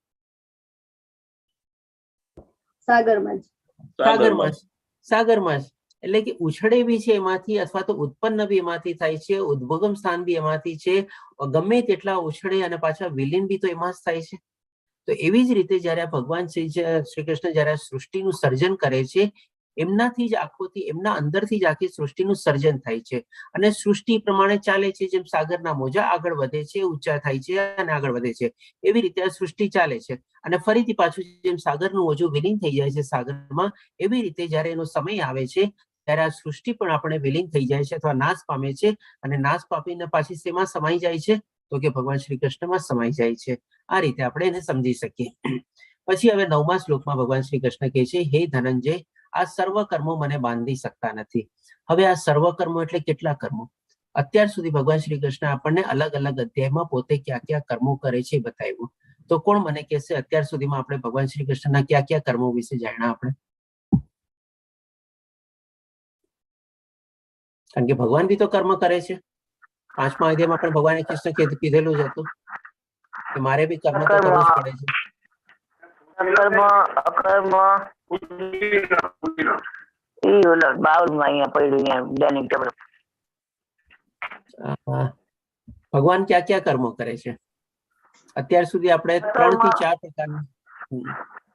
સાગરમાં જ. સાગરમાં જ. એટલે કે ઉછળે બી છે એમાંથી અથવા તો ઉત્પન્ન બી એમાંથી થાય છે, ઉદ્ભગમ સ્થાન બી એમાંથી છે. ગમે તેટલા ઉછળે અને પાછા વિલીન બી તો એમાં જ થાય છે. તો એવી જ રીતે જયારે ભગવાન શ્રી કૃષ્ણ જયારે સૃષ્ટિનું સર્જન કરે છે એમનાથી જ એમના અંદરથી જ આખી સૃષ્ટિનું સર્જન થાય છે અને સૃષ્ટિ પ્રમાણે ચાલે છે. જેમ સાગરના મોજા આગળ વધે છે, ઊંચા થાય છે અને આગળ વધે છે, એવી રીતે આ સૃષ્ટિ ચાલે છે. અને ફરીથી પાછું જેમ સાગરનું મોજું વિલીન થઈ જાય છે સાગરમાં, એવી રીતે જયારે એનો સમય આવે છે ત્યારે આ સૃષ્ટિ પણ આપણે વિલીન થઈ જાય છે અથવા નાશ પામે છે. અને નાશ પામીને પાછી શેમાં સમાઈ જાય છે? તો કે ભગવાન શ્રી કૃષ્ણમાં સમાઈ જાય છે. આ રીતે આપણે એને સમજી શકીએ. પછી હવે 9મા શ્લોકમાં ભગવાન શ્રી કૃષ્ણ કહે છે, હે ધનંજય, આ સર્વ કર્મો મને બાંધી શકતા નથી. હવે આ સર્વ કર્મો એટલે કેટલા કર્મો? અત્યાર સુધી ભગવાન શ્રી કૃષ્ણ આપણને અલગ અલગ અધ્યાયમાં પોતે ક્યાં ક્યાં કર્મો કરે છે બતાવ્યું. તો કોણ મને કહેશે અત્યાર સુધીમાં આપણે ભગવાન શ્રી કૃષ્ણના ક્યાં ક્યાં કર્મો વિશે જાણ્યા આપણે? કારણ કે ભગવાન બી તો કર્મ કરે છે. 5મા અધ્યાયમાં પણ ભગવાને કૃષ્ણ કીધેલું જ હતું કે મારે બી કર્મ તો કરવું જ પડે છે. ભગવાન ક્યાં ક્યાં કર્મો કરે છે? અત્યાર સુધી આપણે 3 થી 4 પ્રકારના,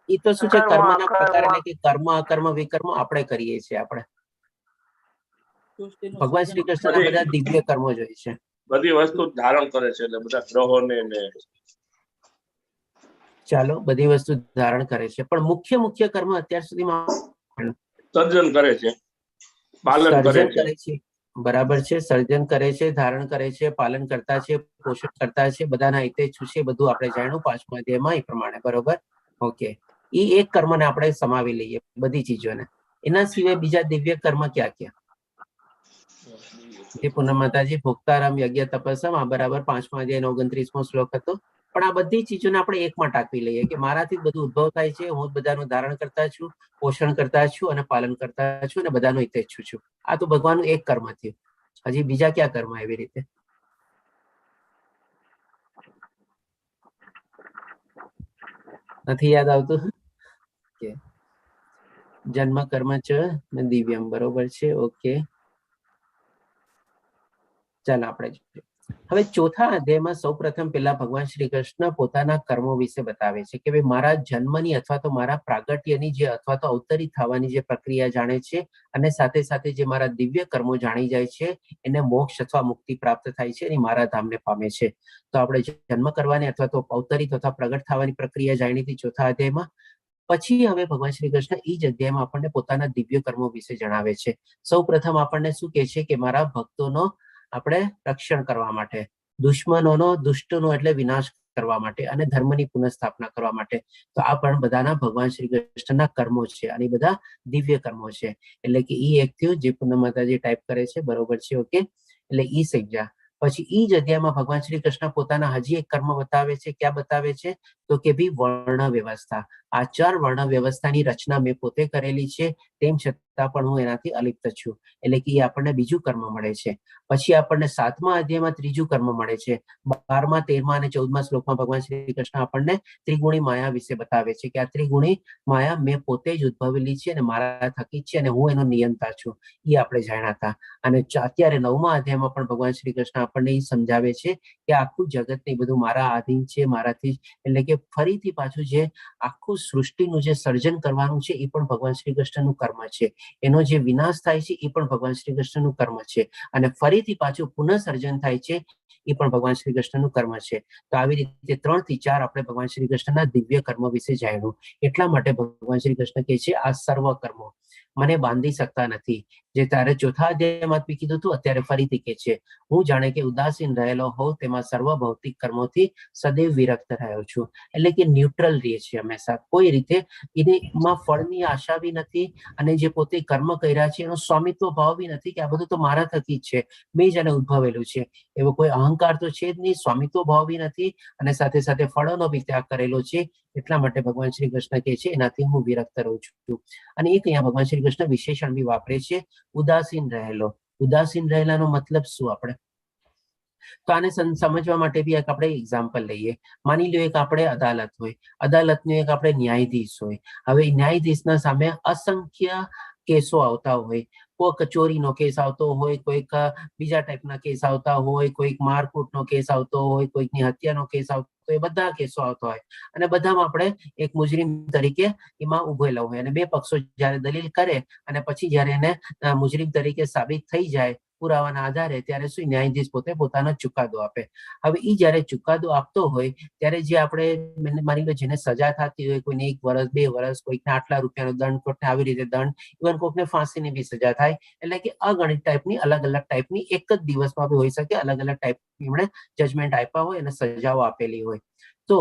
એ તો શું છે કર્મના પ્રકાર, એટલે કે કર્મ, અકર્મ, વિકર્મ આપણે કરીએ છીએ. આપણે ભગવાન શ્રી કૃષ્ણના બધા દિવ્ય કર્મો જોઈએ છે. બધી વસ્તુ ધારણ કરે છે, એટલે બધા ગ્રહોને ચાલો, બધી વસ્તુ ધારણ કરે છે, પણ મુખ્ય કર્મ અત્યાર સુધીમાં સર્જન કરે છે, પાલન કરે છે. બરાબર છે, સર્જન કરે છે, ધારણ કરે છે, પાલન કરતા છે, પોષણ કરતા છે, બધાના હિતેચ્છુ છે, બધું આપણે જાણ્યું 5મા અધ્યાયમાં એ પ્રમાણે. બરોબર, ઓકે. એ એક કર્મને આપણે સમાવી લઈએ, બધી ચીજોને. એના સિવાય બીજા દિવ્ય કર્મ ક્યાં ક્યાં? પૂનમ માતાજી, ભોક્તારામ યજ્ઞ તપસ્સમ, આ બરાબર 5મા અધ્યાયનો 29મો શ્લોક હતો. પણ આ બધી ચીજોને આપણે એકમાં ટાંકી લઈએ કે મારાથી જ બધું ઉદ્ભવ થાય છે, હું જ બધાનું ધારણ કરતા છું, પોષણ કરતા છું અને પાલન કરતા છું અને બધાનો હિતેચ્છુ છું. આ તો ભગવાનનું એક કર્મ થયું. હજી બીજા ક્યાં કર્મ એવી રીતે? નથી યાદ આવતું? જન્મ કર્મ ચ દિવ્યમ, બરોબર છે, ઓકે. ચાલો આપણે જોઈએ. હવે 4થા અધ્યાયમાં સૌપ્રથમ પહેલા ભગવાન શ્રી કૃષ્ણ પોતાના કર્મો વિશે બતાવે છે કે ભાઈ મારા જન્મની અથવા તો મારા પ્રાગટ્યની જે અથવા તો અવતરિત થવાની જે પ્રક્રિયા જાણે છે અને સાથે સાથે જે મારા દિવ્ય કર્મો જાણી જાય છે એને મોક્ષ અથવા મુક્તિ પ્રાપ્ત થાય છે અને મારા ધામને પામે છે. તો આપણે જન્મ કરવાની અથવા તો અવતરિત અથવા પ્રગટ થવાની પ્રક્રિયા જાણી હતી 4થા અધ્યાયમાં. પછી હવે ભગવાન શ્રી કૃષ્ણ એ જ અધ્યાયમાં આપણને પોતાના દિવ્ય કર્મો વિશે જણાવે છે. સૌ પ્રથમ આપણને શું કહે છે કે મારા ભક્તોનો આપણે રક્ષણ કરવા માટે, દુશ્મનોનો, દુષ્ટનો એટલે વિનાશ કરવા માટે અને ધર્મની પુનઃસ્થાપના કરવા માટે. તો આ પણ બધાના ભગવાન શ્રી કૃષ્ણના કર્મો છે અને બધા દિવ્ય કર્મો છે. એટલે કે ઈ એક થયું જે પૂનમ માતાજી ટાઈપ કરે છે, બરોબર છે, ઓકે. એટલે ઈ સંજ્ઞા. પછી ઈ જ અધ્યાયમાં ભગવાન શ્રી કૃષ્ણ પોતાના હજી એક કર્મ બતાવે છે. ક્યાં બતાવે છે? તો કે ભાઈ વર્ણ વ્યવસ્થા. આ 4 વર્ણ વ્યવસ્થાની રચના મેં પોતે કરેલી છે, તેમ છતાં પણ હું એનાથી અલિપ્ત છું. એટલે કે એ આપણને બીજું કર્મ મળે છે. પછી આપણને 7મા અધ્યાયમાં ત્રીજું કર્મ મળે છે. 12મા, 13મા અને 14મા શ્લોકમાં ભગવાન શ્રી કૃષ્ણ આપણને ત્રિગુણી માયા વિશે બતાવે છે કે આ ત્રિગુણી માયા મેં પોતે જ ઉદ્ભવેલી છે અને મારા થકી છે અને હું એનો નિયંતા છું. એ આપણે જાણ્યા હતા. અને અત્યારે 9મા અધ્યાયમાં પણ ભગવાન શ્રી કૃષ્ણ આપણને એ સમજાવે છે કે આખું જગત ને બધું મારા આધીન છે, મારાથી એટલે કે ફરીથી પાછું જે આખું સૃષ્ટિનું જે સર્જન કરવાનું છે એ પણ ભગવાન શ્રી કૃષ્ણનું કર્મ છે, એનો જે વિનાશ થાય છે એ પણ ભગવાન શ્રી કૃષ્ણનું કર્મ છે, અને ફરીથી પાછું પુનઃ સર્જન થાય છે એ પણ ભગવાન શ્રી કૃષ્ણનું કર્મ છે. તો આવી રીતે 3 થી 4 આપણે ભગવાન શ્રી કૃષ્ણના દિવ્ય કર્મ વિશે જાણ્યું. એટલા માટે ભગવાન શ્રી કૃષ્ણ કહે છે આ સર્વ કર્મો મને બાંધી શકતા નથી. જે તારે ચોથા અધ્યાયમાં બી કીધું હતું, અત્યારે ફરીથી કહે છે હું જાણે કે ઉદાસીન રહેલો હોઉં તેમાં સર્વ ભૌતિક કર્મોથી સદૈવ વિરક્ત રહ્યો છું. એટલે કે ન્યુટ્રલ રહે છે હંમેશા, કોઈ રીતે એમાં ફળની આશા બી નથી, અને જે પોતે કર્મ કર્યા છે એનો સ્વામિત્વ ભાવ બી નથી કે આ બધું તો મારા થકી જ છે, મેં જ એને ઉદ્ભવેલું છે, એવો કોઈ અહંકાર તો છે જ નહીં, સ્વામિત્વ ભાવ બી નથી, અને સાથે સાથે ફળોનો બી ત્યાગ કરેલો છે. એટલા માટે ભગવાન શ્રી કૃષ્ણ કહે છે એનાથી હું વિરક્ત રહું છું. અને એક અહીંયા ભગવાન શ્રી કૃષ્ણ વિશેષણ બી વાપરે છે, ઉદાસીન રહેલો. ઉદાસીન રહેલાનો મતલબ શું? આપણે તો આને સમજવા માટે બી એક આપણે એક્ઝામ્પલ લઈએ. માની લો એક આપણે અદાલત હોય, અદાલતનો એક આપણે ન્યાયાધીશ હોય. હવે ન્યાયાધીશના સામે અસંખ્ય કેસો આવતા હોય, કોઈ કચોરીનો કેસ આવતો હોય, કોઈક બીજા ટાઈપના કેસ આવતા હોય, કોઈક મારકૂટનો કેસ આવતો હોય, કોઈકની હત્યાનો કેસ આવતો હોય, બધા કેસો આવતા હોય, અને બધામાં આપણે એક મુજરીમ તરીકે એમાં ઉભેલા હોય, અને બે પક્ષો જયારે દલીલ કરે અને પછી જયારે એને મુજરીમ તરીકે સાબિત થઈ જાય પુરાવાના આધારે, ત્યારે શું ન્યાયાધીશ પોતે પોતાનો ચુકાદો આપે. હવે એ જયારે ચુકાદો આપતો હોય ત્યારે જે આપણે માની લો જેને સજા થતી હોય, કોઈને 1 વર્ષ 2 વર્ષ, કોઈકને આટલા રૂપિયાનો દંડ, કોઈને આવી રીતે દંડ, ઇવન કોઈકને ફાંસીની બી સજા થાય. એટલે કે અગણિત ટાઈપની અલગ અલગ ટાઈપની એક જ દિવસમાં બી હોઈ શકે, અલગ અલગ ટાઈપની એમણે જજમેન્ટ આપ્યા હોય અને સજાઓ આપેલી હોય. તો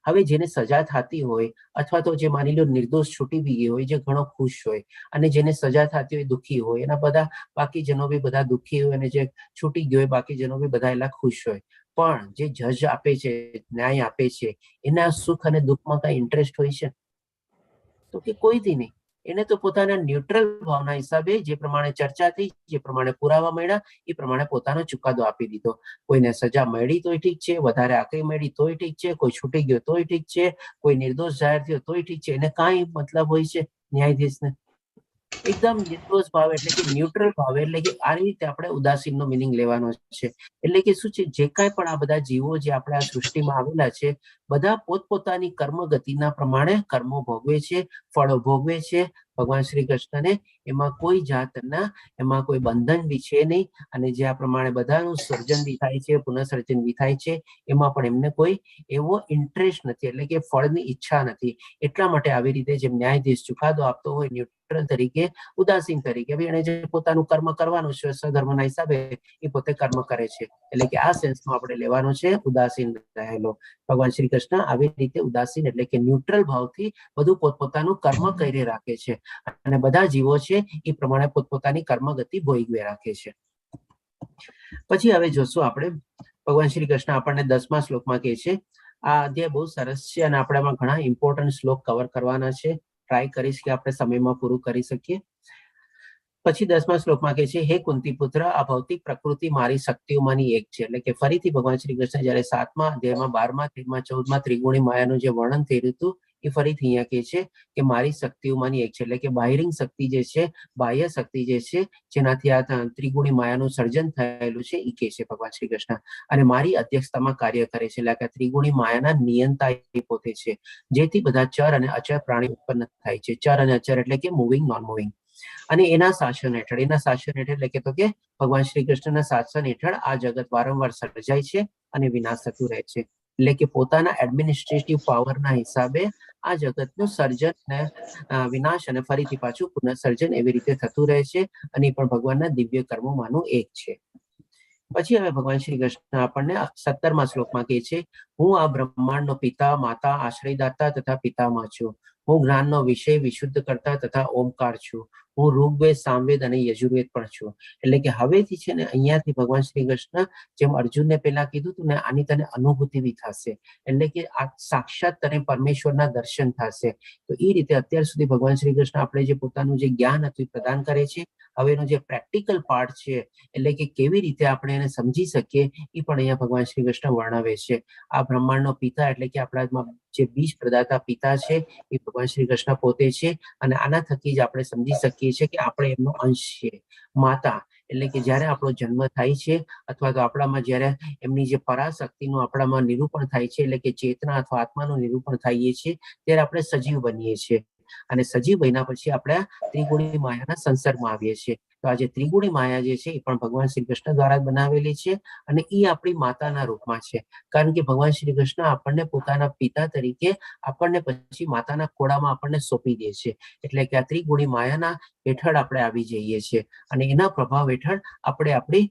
હવે જેને સજા થતી હોય, અથવા તો જે માની લો નિર્દોષ છૂટી બી ગઈ હોય, જે ઘણો ખુશ હોય, અને જેને સજા થતી હોય દુઃખી હોય, એના બધા બાકી જનો બી બધા દુઃખી હોય, અને જે છૂટી ગયો હોય બાકી જનો બી બધા એલા ખુશ હોય. પણ જે જજ આપે છે, ન્યાય આપે છે, એના સુખ અને દુઃખમાં કઈ ઇન્ટરેસ્ટ હોય છે? તો કે કોઈથી નહીં. એને તો પોતાના ન્યુટ્રલ ભાવના હિસાબે જે પ્રમાણે ચર્ચા થઈ, જે પ્રમાણે પુરાવા મળ્યા, એ પ્રમાણે પોતાનો ચુકાદો આપી દીધો. કોઈને સજા મળી તોય ઠીક છે, વધારે આકરી મળી તોય ઠીક છે, કોઈ છૂટી ગયો તોય ઠીક છે, કોઈ નિર્દોષ જાહેર થયો તોય ઠીક છે. એને કાંઈ મતલબ હોય છે ન્યાયાધીશને? એકદમ નિર્દોષ ભાવ, એટલે કે ન્યુટ્રલ ભાવ. એટલે કે આ રીતે આપણે ઉદાસીનનો મિનિંગ લેવાનો છે. એટલે કે શું છે, જે કાંઈ પણ આ બધા જીવો જે આપણે આ સૃષ્ટિમાં આવેલા છે, બધા પોતપોતાની કર્મ ગતિના પ્રમાણે કર્મો ભોગવે છે, ફળો ભોગવે છે. ભગવાન શ્રી કૃષ્ણને એમાં કોઈ જાતના એમાં કોઈ બંધન બી છે નહીં, અને જે આ પ્રમાણે બધાનું સર્જન બી થાય છે, પુનઃસર્જન બી થાય છે, એમાં પણ એમને કોઈ એવો ઇન્ટરેસ્ટ નથી, એટલે કે ફળની ઈચ્છા નથી. એટલા માટે આવી રીતે જેમ ન્યાયાધીશ ચુકાદો આપતો હોય ન્યુટ્રલ તરીકે, ઉદાસીન તરીકે, એને જે પોતાનું કર્મ કરવાનું છે સ્વધર્મના હિસાબે, એ પોતે કર્મ કરે છે. એટલે કે આ સેન્સમાં આપણે લેવાનો છે ઉદાસીન રહેલો. ભગવાન શ્રી કૃષ્ણ આવી રીતે ઉદાસીન એટલે કે ન્યુટ્રલ ભાવથી બધું પોતપોતાનું કર્મ કરી રાખે છે, અને બધા જીવો છે એ પ્રમાણે પોતપોતાની કર્મ ગતિ ભોગવી રાખે છે. પછી હવે જોશું આપણે ભગવાન શ્રી કૃષ્ણ આપણને 10મા શ્લોકમાં કહે છે, આ અધ્યાય બહુ સરસ છે અને આપણે આમાં ઘણા ઇમ્પોર્ટન્ટ શ્લોક કવર કરવાના છે. ટ્રાય કરીશ કે આપણે સમયમાં પૂરું કરી શકીએ. પછી 10મા શ્લોકમાં કહે છે, હે કુંતી પુત્ર, આ ભૌતિક પ્રકૃતિ મારી શક્તિઓમાંની એક છે. એટલે કે ફરીથી ભગવાન શ્રી કૃષ્ણ જયારે 7મા અધ્યાયમાં 12મા, 13મા, 14મા ત્રિગુણી માયાનું જે વર્ણન થઈ રહ્યું હતું, એ ફરીથી અહીંયા કહે છે કે મારી શક્તિઓમાંની એક છે. એટલે કે બાહિરિંગ શક્તિ જે છે, બાહ્ય શક્તિ જે છે, જેનાથી આ ત્રિગુણી માયાનું સર્જન થયેલું છે, એ કહે છે ભગવાન શ્રી કૃષ્ણ. અને મારી અધ્યક્ષતામાં કાર્ય કરે છે. એટલે કે ત્રિગુણી માયાના નિયંતા એ પોતે છે, જેથી બધા ચર અને અચર પ્રાણી ઉત્પન્ન થાય છે. ચર અને અચર એટલે કે મૂવિંગ, નોન મૂવિંગ. અને એના શાસન હેઠળ એટલે કે તો કે ભગવાન શ્રી કૃષ્ણના શાસન હેઠળ આ જગત વારંવાર સર્જાય છે અને વિનાશ થતું રહે છે. એટલે કે પોતાના એડમિનિસ્ટ્રેટિવ પાવરના હિસાબે આ જગતનું સર્જન ને વિનાશ અને ફરીથી પાછું પુનઃસર્જન એવી રીતે થતું રહે છે, અને પણ ભગવાનના દિવ્ય કર્મોમાંનું એક છે. પછી હવે ભગવાન શ્રી કૃષ્ણ આપણને 17મા શ્લોકમાં કહે છે, હું આ બ્રહ્માંડનો પિતા, માતા, આશ્રયદાતા તથા પિતામહ છું. હું જ્ઞાનનો વિષય, વિશુદ્ધ કરતા તથા ઓમકાર છું. હું ઋગ્વેદ, સામવેદ અને યજુર્વેદ પણ છું. એટલે કે હવેથી છે ને અહીંયાથી ભગવાન શ્રી કૃષ્ણ જેમ અર્જુનને પહેલા કીધું હતું ને, આની તને અનુભૂતિ બી થશે. એટલે કે આ સાક્ષાત તને પરમેશ્વરના દર્શન થશે. તો એ રીતે અત્યાર સુધી ભગવાન શ્રી કૃષ્ણ આપણે જે પોતાનું જે જ્ઞાન હતું પ્રદાન કરે છે. હવે એનો જે પ્રેક્ટિકલ પાર્ટ છે, એટલે કે કેવી રીતે આપણે એને સમજી શકીએ, એ પણ અહીંયા ભગવાન શ્રી કૃષ્ણ વર્ણવે છે. આ બ્રહ્માંડનો પિતા એટલે કે આપણામાં જે બીજ પ્રદાતા પિતા છે, એ ભગવાન શ્રી કૃષ્ણ પોતે છે. અને આના થકી જ આપણે સમજી શકીએ છીએ કે આપણે એમનો અંશ છીએ. માતા એટલે કે જ્યારે આપણો જન્મ થાય છે અથવા તો આપણામાં જ્યારે એમની જે પરાશક્તિનું આપણામાં નિરૂપણ થાય છે, એટલે કે ચેતના અથવા આત્માનું નિરૂપણ થાય છે, ત્યારે આપણે સજીવ બનીએ છીએ. અને સજીવ બન્યા પછી આપણે ત્રિગુણી માયાના સંસર્ગમાં આવીએ છીએ. તો આ જે ત્રિગુણી માયા જે છે એ પણ ભગવાન શ્રી કૃષ્ણ દ્વારા બનાવેલી છે અને એ આપણી માતાના રૂપમાં છે. કારણ કે ભગવાન શ્રી કૃષ્ણ આપણને પોતાના પિતા તરીકે આપણને પછી માતાના ખોળામાં આપણને સોંપી દે છે. એટલે કે આ ત્રિગુણી માયાના હેઠળ આપણે આવી જઈએ છીએ અને એના પ્રભાવ હેઠળ આપણે આપણી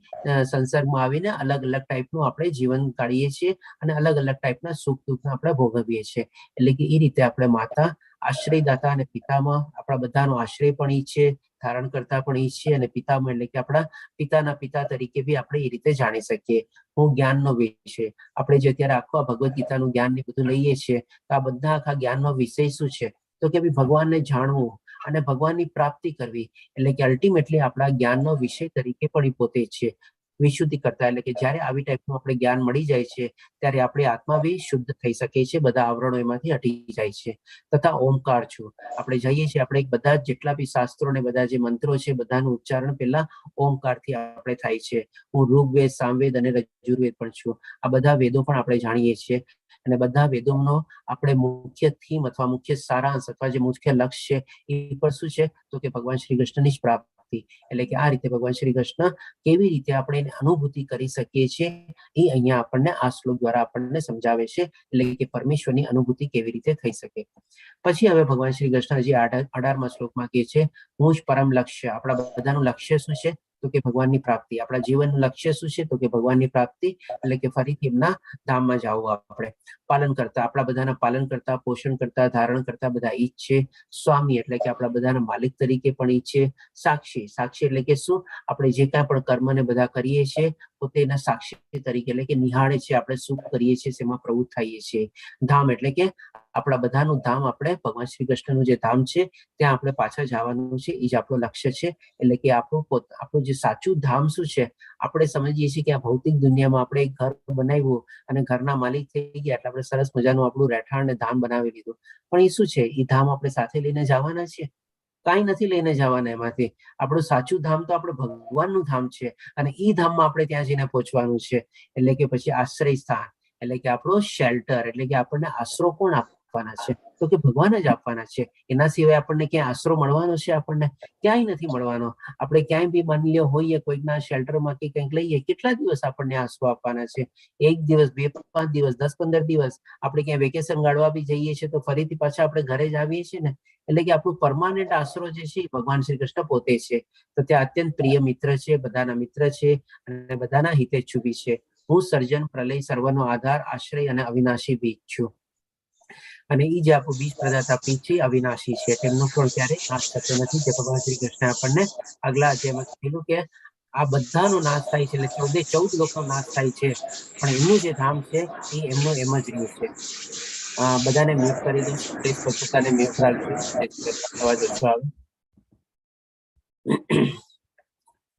સંસર્ગમાં આવીને અલગ અલગ ટાઈપનું આપણે જીવન કાઢીએ છીએ અને અલગ અલગ ટાઈપના સુખ દુઃખને આપણે ભોગવીએ છીએ. એટલે કે એ રીતે આપણે માતા, આશ્રયદાતા અને પિતામાં આપણા બધાનો આશ્રય પણ ઈ છે, ધારણ કરતા પણ ઈ છે અને પિતામાં એટલે કે આપણા પિતાના પિતા તરીકે બી આપણે એ રીતે જાણી શકીએ. હું જ્ઞાનનો વિષય, આપણે જે અત્યારે આખું ભગવદ્ ગીતાનું જ્ઞાન ને બધું લઈએ છીએ તો આ બધા આખા જ્ઞાનનો વિષય શું છે? તો કે ભગવાનને જાણવું અને ભગવાનની પ્રાપ્તિ કરવી. એટલે કે અલ્ટિમેટલી આપણા જ્ઞાનનો વિષય તરીકે પણ એ પોતે છે. વિશુદ્ધિ કરતા એટલે કે જ્યારે આવી ટાઈપનું આપણે જ્ઞાન મળી જાય છે ત્યારે આપણી આત્મા બી શુદ્ધ થઈ શકે છે, બધા આવરણો એમાંથી હટી જાય છે. તથા ઓમકાર છું, આપણે જઈએ છીએ, આપણે બધા જેટલા બી શાસ્ત્રો ને બધા જે મંત્રો છે બધાનું ઉચ્ચારણ પહેલા ઓમકારથી આપણે થાય છે. હું ઋગ્વેદ, સામવેદ અને યજુર્વેદ પણ છું. આ બધા વેદો પણ આપણે જાણીએ છીએ અને બધા વેદોનો આપણે મુખ્ય થીમ અથવા મુખ્ય સારાંશ અથવા જે મુખ્ય લક્ષ્ય છે એ પણ શું છે? તો કે ભગવાન શ્રી કૃષ્ણની જ પ્રાપ્તિ. એટલે કે આ રીતે ભગવાન શ્રી કૃષ્ણ કેવી રીતે આપણે એની અનુભૂતિ કરી શકીએ છીએ એ અહીંયા આપણને આ શ્લોક દ્વારા આપણને સમજાવે છે. એટલે કે પરમેશ્વરની અનુભૂતિ કેવી રીતે થઈ શકે. પછી હવે ભગવાન શ્રી કૃષ્ણ હજી 18મા શ્લોકમાં કહે છે, હું જ પરમ લક્ષ્ય. આપણા બધાનું લક્ષ્ય શું છે? તો કે ભગવાનની પ્રાપ્તિ. આપણા જીવનનું લક્ષ્ય શું છે? તો કે ભગવાનની પ્રાપ્તિ. એટલે કે ફરીથી એમના ધામમાં જવું આપણે. પાલન કરતા, આપણા બધાના પાલન કરતા, પોષણ કરતા, ધારણ કરતા બધા ઈ જ છે. સ્વામી એટલે કે આપણા બધાના માલિક તરીકે પણ ઈ છે. સાક્ષી, સાક્ષી એટલે કે શું? આપણે જે કાંઈ પણ કર્મ ને બધા કરીએ છીએ પોતે એના સાક્ષી તરીકે એટલે કે નિહાળે છે, આપણે શું કરીએ છીએ એમાં પ્રવૃત્ત થઈએ છીએ. ધામ એટલે કે આપણા બધાનું ધામ, આપણે ભગવાન શ્રી કૃષ્ણનું જે ધામ છે ત્યાં આપણે પાછા જવાનું છે, એ જ આપણું લક્ષ્ય છે. એટલે કે આપણું જે સાચું ધામ શું છે? આપણે સમજીએ છીએ કે આ ભૌતિક દુનિયામાં આપણે એક ઘર બનાવ્યું અને ઘરના માલિક થઈ ગયા એટલે આપણે સરસ મજાનું આપણું રહેઠાણ ને ધામ બનાવી લીધું. પણ એ શું છે? એ ધામ આપણે સાથે લઈને જવાના છીએ? કાંઈ નથી લઈને જવાના એમાંથી. આપણું સાચું ધામ તો આપણે ભગવાનનું ધામ છે અને એ ધામમાં આપણે ત્યાં જઈને પહોંચવાનું છે. એટલે કે પછી આશ્રય સ્થાન એટલે કે આપણો શેલ્ટર એટલે કે આપણને આશરો કોણ આપવાના છે? તો કે ભગવાન જ આપવાના છે. એના સિવાય આપણને ક્યાંય આશરો મળવાનો છે? આપણને ક્યાંય નથી મળવાનો. આપણે ક્યાંય બી માની લ્યો હોઈએ કોઈકના શેલ્ટરમાં કે કંઈક લઈએ, કેટલા દિવસ આપણને આશરો આપવાના છે? 1 દિવસ, 2-5 દિવસ, 10-15 દિવસ. આપણે ક્યાંય વેકેશન ગાળવા બી જઈએ છીએ તો ફરીથી પાછા આપણે ઘરે જ આવીએ છીએ ને. એટલે કે આપણું પરમાનન્ટ આશરો જે છે એ ભગવાન શ્રી કૃષ્ણ પોતે છે. તો ત્યાં અત્યંત પ્રિય મિત્ર છે, બધાના મિત્ર છે અને બધાના હિતેચ્છુ બી છે. હું સર્જન, પ્રલય, સર્વનો આધાર, આશ્રય અને અવિનાશી બીજ છું. અને એ જે આપણું બીજ પ્રદાતા બીજ છે અવિનાશી છે, તેમનો પણ ક્યારેય નાશ થતો નથી. જે ભગવાન શ્રી કૃષ્ણ આપણને આગલા અધ્યાયમાં કીધું કે આ બધાનો નાશ થાય છે, એટલે 14 લોકનો નાશ થાય છે, પણ એમનું જે ધામ છે એ એમનું એમ જ રહ્યું છે. બધાને મ્યુટ કરી દઉં. પ્લીઝ પોતાને મ્યુટ રાખજો, અવાજ ઓછો આવે.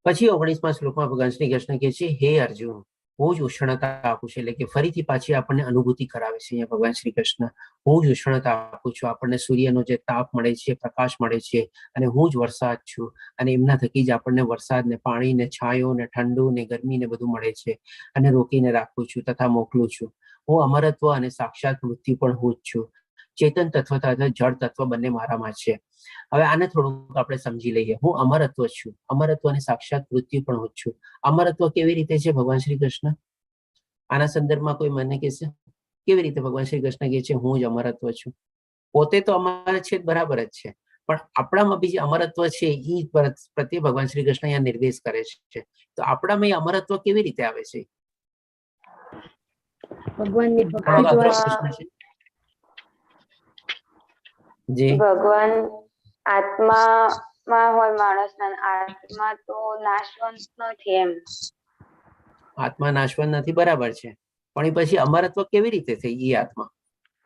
પછી 19મા શ્લોકમાં ભગવાન શ્રી કૃષ્ણ કહે છે, હે અર્જુન, હું જ ઉષ્ણતા આપું છું. એટલે કે ફરીથી પાછી આપણને અનુભૂતિ કરાવે છે અહીંયા ભગવાન શ્રી કૃષ્ણ. હું જ ઉષ્ણતા આપું છું. આપણને સૂર્યનો જે તાપ મળે છે, પ્રકાશ મળે છે અને હું જ વરસાદ છું. અને એમના થકી જ આપણને વરસાદ ને પાણી ને છાંયો ને ઠંડુ ને ગરમી ને બધું મળે છે અને રોકીને રાખું છું તથા મોકલું છું. હું અમરત્વ અને સાક્ષાત મૃત્યુ પણ હું જ છું. ચેતન તત્વ તથા જળ તત્વ બંને મારામાં છે. હવે આને થોડુંક આપણે સમજી લઈએ. હું અમરત્વ છું. અમરત્વ અને સાક્ષાત મૃત્યુ પણ હું જ છું. અમરત્વ કેવી રીતે છે ભગવાન શ્રી કૃષ્ણ? આના સંદર્ભમાં કોઈ મને કહેશે કેવી રીતે ભગવાન શ્રી કૃષ્ણ કહે છે હું જ અમરત્વ છું? પોતે તો અમર છે, બરાબર જ છે, પણ આપણામાં બી જે અમરત્વ છે એ પ્રત્યે ભગવાન શ્રી કૃષ્ણ અહીંયા નિર્દેશ કરે છે. તો આપણામાં એ અમરત્વ કેવી રીતે આવે છે? ભગવાનની ભગવાન આત્મામાં હોય માણસના, આત્મા તો નાશવંત નથી એમ. આત્મા નાશવંત નથી, બરાબર છે, પણ એ પછી અમરત્વ કેવી રીતે થઈ? એ આત્મા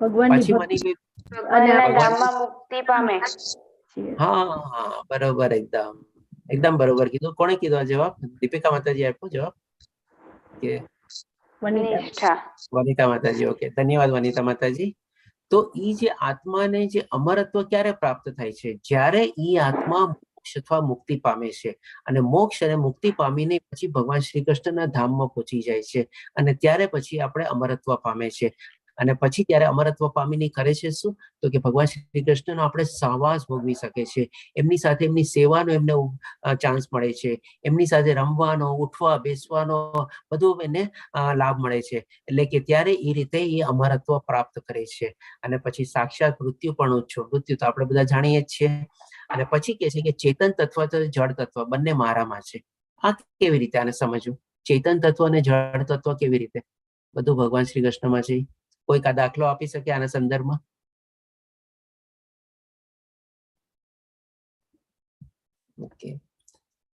ભગવાનના ધામમાં મુક્તિ પામે. હા, બરોબર, એકદમ બરોબર કીધું. કોણે કીધું આ જવાબ? દીપિકા માતાજી આપ્યો જવાબ કે વનિતા માતાજી? ઓકે, ધન્યવાદ વનિતા માતાજી. તો ઈ જે આત્માને જે અમરત્વ ક્યારે પ્રાપ્ત થાય છે? જ્યારે ઈ આત્મા મોક્ષ અથવા મુક્તિ પામે છે અને મોક્ષ અને મુક્તિ પામીને પછી ભગવાન શ્રી કૃષ્ણના ધામમાં પહોંચી જાય છે અને ત્યારે પછી આપણે અમરત્વ પામે છે અને પછી ત્યારે અમરત્વ પામીને કરે છે શું તો કે ભગવાન શ્રી કૃષ્ણનો આપણે સહવાસ ભોગવી શકે છે, એમની સાથે એમની સેવાનો એમને ચાન્સ મળે છે, એમની સાથે રમવાનો, ઉઠવા બેસવાનો બધું એને લાભ મળે છે, એટલે કે ત્યારે એ રીતે એ અમરત્વ પ્રાપ્ત કરે છે અને પછી સાક્ષાત મૃત્યુ પણ ઓછો, મૃત્યુ તો આપણે બધા જાણીએ જ છીએ અને પછી કે છે કે ચેતન તત્વ તો જળ તત્વ બંને મારામાં છે. આ કેવી રીતે આને સમજવું? ચેતન તત્વ અને જળ તત્વ કેવી રીતે બધું ભગવાન શ્રી કૃષ્ણમાં છે? કોઈ કા દાખલો આપી શકે આના સંદર્ભમાં? ઓકે,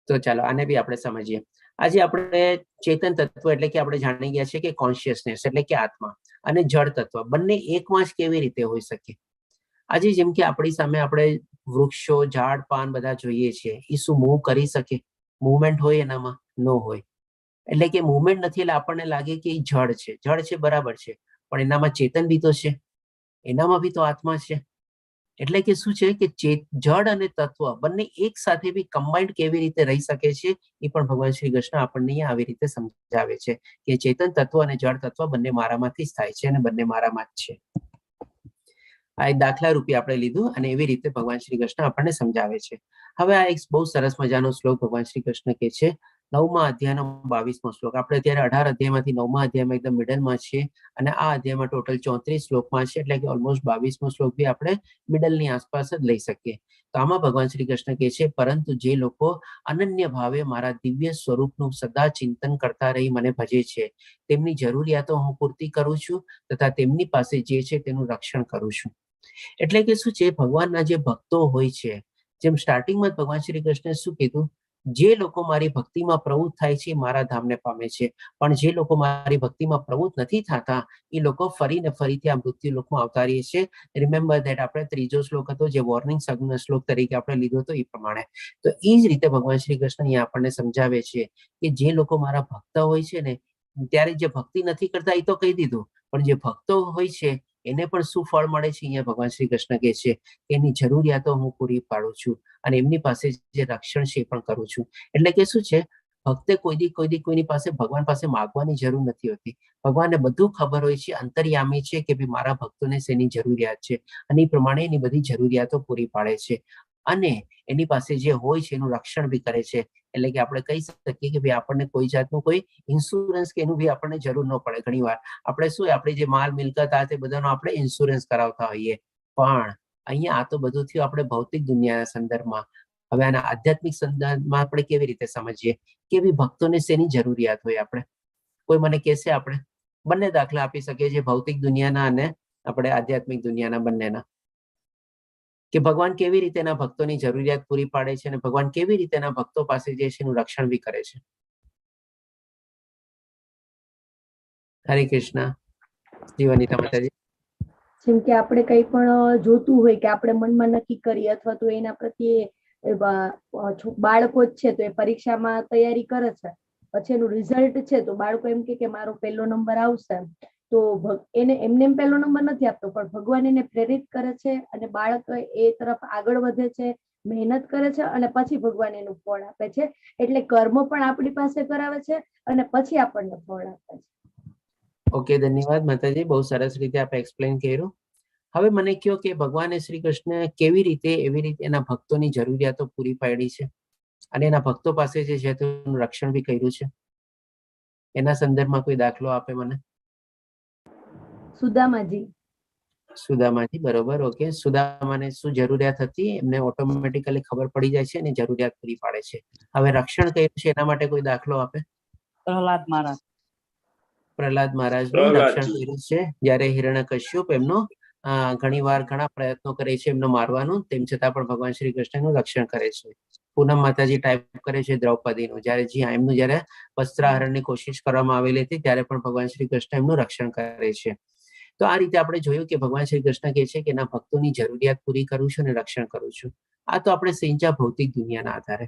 તો ચાલો આને બી આપણે સમજીએ. આજે આપણે ચેતન તત્વ એટલે કે આપણે જાણી ગયા છે કે કોન્શિયસનેસ એટલે કે આત્મા અને જળ તત્વ બંને એકમાં જ કેવી રીતે હોઈ શકે? આજે જેમ કે આપણી સામે આપણે વૃક્ષો, ઝાડ, પાન બધા જોઈએ છીએ, એ શું મૂવ કરી શકે? મુવમેન્ટ હોય એનામાં? ન હોય. એટલે કે મુવમેન્ટ નથી એટલે આપણને લાગે કે એ જળ છે, જળ છે બરાબર છે, પણ એનામાં ચેતન બી તો છે, એનામાં બી તો આત્મા છે. એટલે કે શું છે કે જળ અને તત્વ બંને એક સાથે બી કમ્બાઇન્ડ કેવી રીતે રહી શકે છે એ પણ ભગવાન શ્રી કૃષ્ણ આપણને આવી રીતે સમજાવે છે કે ચેતન તત્વ અને જળ તત્વ બંને મારામાંથી જ થાય છે અને બંને મારામાં જ છે. આ એક દાખલા રૂપે આપણે લીધું અને એવી રીતે ભગવાન શ્રી કૃષ્ણ આપણને સમજાવે છે. હવે આ એક બહુ સરસ મજાનો શ્લોક ભગવાન શ્રી કૃષ્ણ કે છે 9મા અધ્યાયનો 22મો શ્લોક. આપણે અત્યારે 18 અધ્યાયમાંથી 9મા અધ્યાયમાં એકદમ મિડલમાં છીએ અને આ અધ્યાયમાં ટોટલ 34 શ્લોકમાં છે, એટલે કે ઓલમોસ્ટ 22મો શ્લોક બી આપણે મિડલની આસપાસ જ લઈ શકીએ. તો આમાં ભગવાન શ્રી કૃષ્ણ કહે છે, પરંતુ જે લોકો અનન્ય ભાવે મારા દિવ્ય સ્વરૂપનું સદા ચિંતન કરતા રહી મને ભજે છે, તેમની જરૂરિયાતો હું પૂર્તિ કરું છું તથા તેમની પાસે જે છે તેનું રક્ષણ કરું છું. એટલે કે શું છે, ભગવાનના જે ભક્તો હોય છે, જેમ સ્ટાર્ટિંગમાં જ ભગવાન શ્રી કૃષ્ણે શું કીધું, જે લોકો મારી ભક્તિમાં પ્રવૃત્ત થાય છે મારા ધામને પામે છે, પણ જે લોકો મારી ભક્તિમાં પ્રવૃત્ત નથી થતા એ લોકો ફરીને ફરીથી આ મૃત્યુ લોકમાં અવતારીએ છે. રિમેમ્બર ધેટ આપણે ત્રીજો શ્લોક હતો જે વોર્નિંગ શ્લોક તરીકે આપણે લીધો હતો એ પ્રમાણે. તો એ જ રીતે ભગવાન શ્રી કૃષ્ણ અહીંયા આપણને સમજાવે છે કે જે લોકો મારા ભક્ત હોય છે ને, ત્યારે જે ભક્તિ નથી કરતા એ તો કહી દીધું, પણ જે ભક્તો હોય છે એને પણ શું ફળ મળે છે? અહીંયા ભગવાન શ્રી કૃષ્ણ કહે છે એની જરૂરિયાતો હું પૂરી પાડું છું અને એમની પાસે જે રક્ષણ છે એ પણ કરું છું. એટલે કે શું છે, ભક્તે કોઈની પાસે ભગવાન પાસે માગવાની જરૂર નથી હોતી. ભગવાનને બધું ખબર હોય છે, અંતર્યામી છે કે ભાઈ મારા ભક્તોને શેની જરૂરિયાત છે અને એ પ્રમાણે એની બધી જરૂરિયાતો પૂરી પાડે છે અને એની પાસે જે હોય છે એનું રક્ષણ બી કરે છે. એટલે કે આપણે કહી શકીએ કે ભાઈ આપણને કોઈ જાતનું કોઈ ઇન્સ્યોરન્સ કે એનું બી આપણને જરૂર ન પડે. ઘણી વાર આપણે શું, આપણી જે માલ મિલકત આ તે બધાનો આપણે ઇન્સ્યોરન્સ કરાવતા હોઈએ, પણ અહીંયા આ તો બધું થયું આપણે ભૌતિક દુનિયાના સંદર્ભમાં. હવે આના આધ્યાત્મિક સંદર્ભમાં આપણે કેવી રીતે સમજીએ કે ભાઈ ભક્તોને શેની જરૂરિયાત હોય? આપણે કોઈ મને કહેશે? આપણે બંને દાખલા આપી શકીએ છીએ, ભૌતિક દુનિયાના અને આપણે આધ્યાત્મિક દુનિયાના બંનેના, કે ભગવાન કેવી રીતે એના ભક્તોની જરૂરિયાત પૂરી પાડે છે અને ભગવાન કેવી રીતે એના ભક્તો પાસે જે છે એનું રક્ષણ બી કરે છે. હરે કૃષ્ણ. જીવનીતા માતાજી. જેમ કે આપણે કંઈ પણ જોતું હોય કે આપણે મનમાં નક્કી કરીએ અથવા તો એના પ્રત્યે બાળકો જ છે તો એ પરીક્ષામાં તૈયારી કરે છે, પછી એનું રિઝલ્ટ છે તો બાળકો એમ કે મારો પહેલો નંબર આવશે, તો એને એમને પહેલો નંબર નથી આપતો, પણ ભગવાન એને પ્રેરિત કરે છે અને બાળક એ તરફ આગળ વધે છે, મહેનત કરે છે અને પછી ભગવાન એનું ફળ આપે છે. એટલે કર્મ પણ આપણી પાસે કરાવે છે અને પછી આપણને ફળ આપે છે. ઓકે, ધન્યવાદ માતાજી, બહુ સરસ રીતે આપણે એક્સપ્લેન કર્યું. હવે મને કહો કે ભગવાને શ્રી કૃષ્ણ કેવી રીતે એવી રીતે એના ભક્તોની જરૂરિયાતો પૂરી પાડી છે અને એના ભક્તો પાસે જે છે તેનું રક્ષણ બી કર્યું છે, એના સંદર્ભમાં કોઈ દાખલો આપે મને? સુદામાજી, બરોબર. ઓકે, સુદામાને શું જરૂરિયાત હતી એમને ઓટોમેટિકલી ખબર પડી જાય છે અને જરૂરિયાત પૂરી પાડે છે. હવે રક્ષણ કર્યું છે એના માટે કોઈ દાખલો આપે? પ્રહલાદ મહારાજનું રક્ષણ કર્યું છે જ્યારે હિરણ્યકશ્યપ એમનો ઘણીવાર ઘણા પ્રયત્નો કરે છે એમને મારવાનું, તેમ છતાં પણ ભગવાન શ્રી કૃષ્ણનું રક્ષણ કરે છે. પૂનમ માતાજી ટાઈપ કરે છે દ્રૌપદીનું, એમનું જયારે વસ્ત્રાહરણની કોશિશ કરવામાં આવેલી હતી ત્યારે પણ ભગવાન શ્રી કૃષ્ણ એમનું રક્ષણ કરે છે. તો આ રીતે આપણે જોયું કે ભગવાન શ્રી કૃષ્ણ કહે છે કે એના ભક્તોની જરૂરિયાત પૂરી કરું છું અને રક્ષણ કરું છું. આ તો આપણે સિંચા ભૌતિક દુનિયાના આધારે,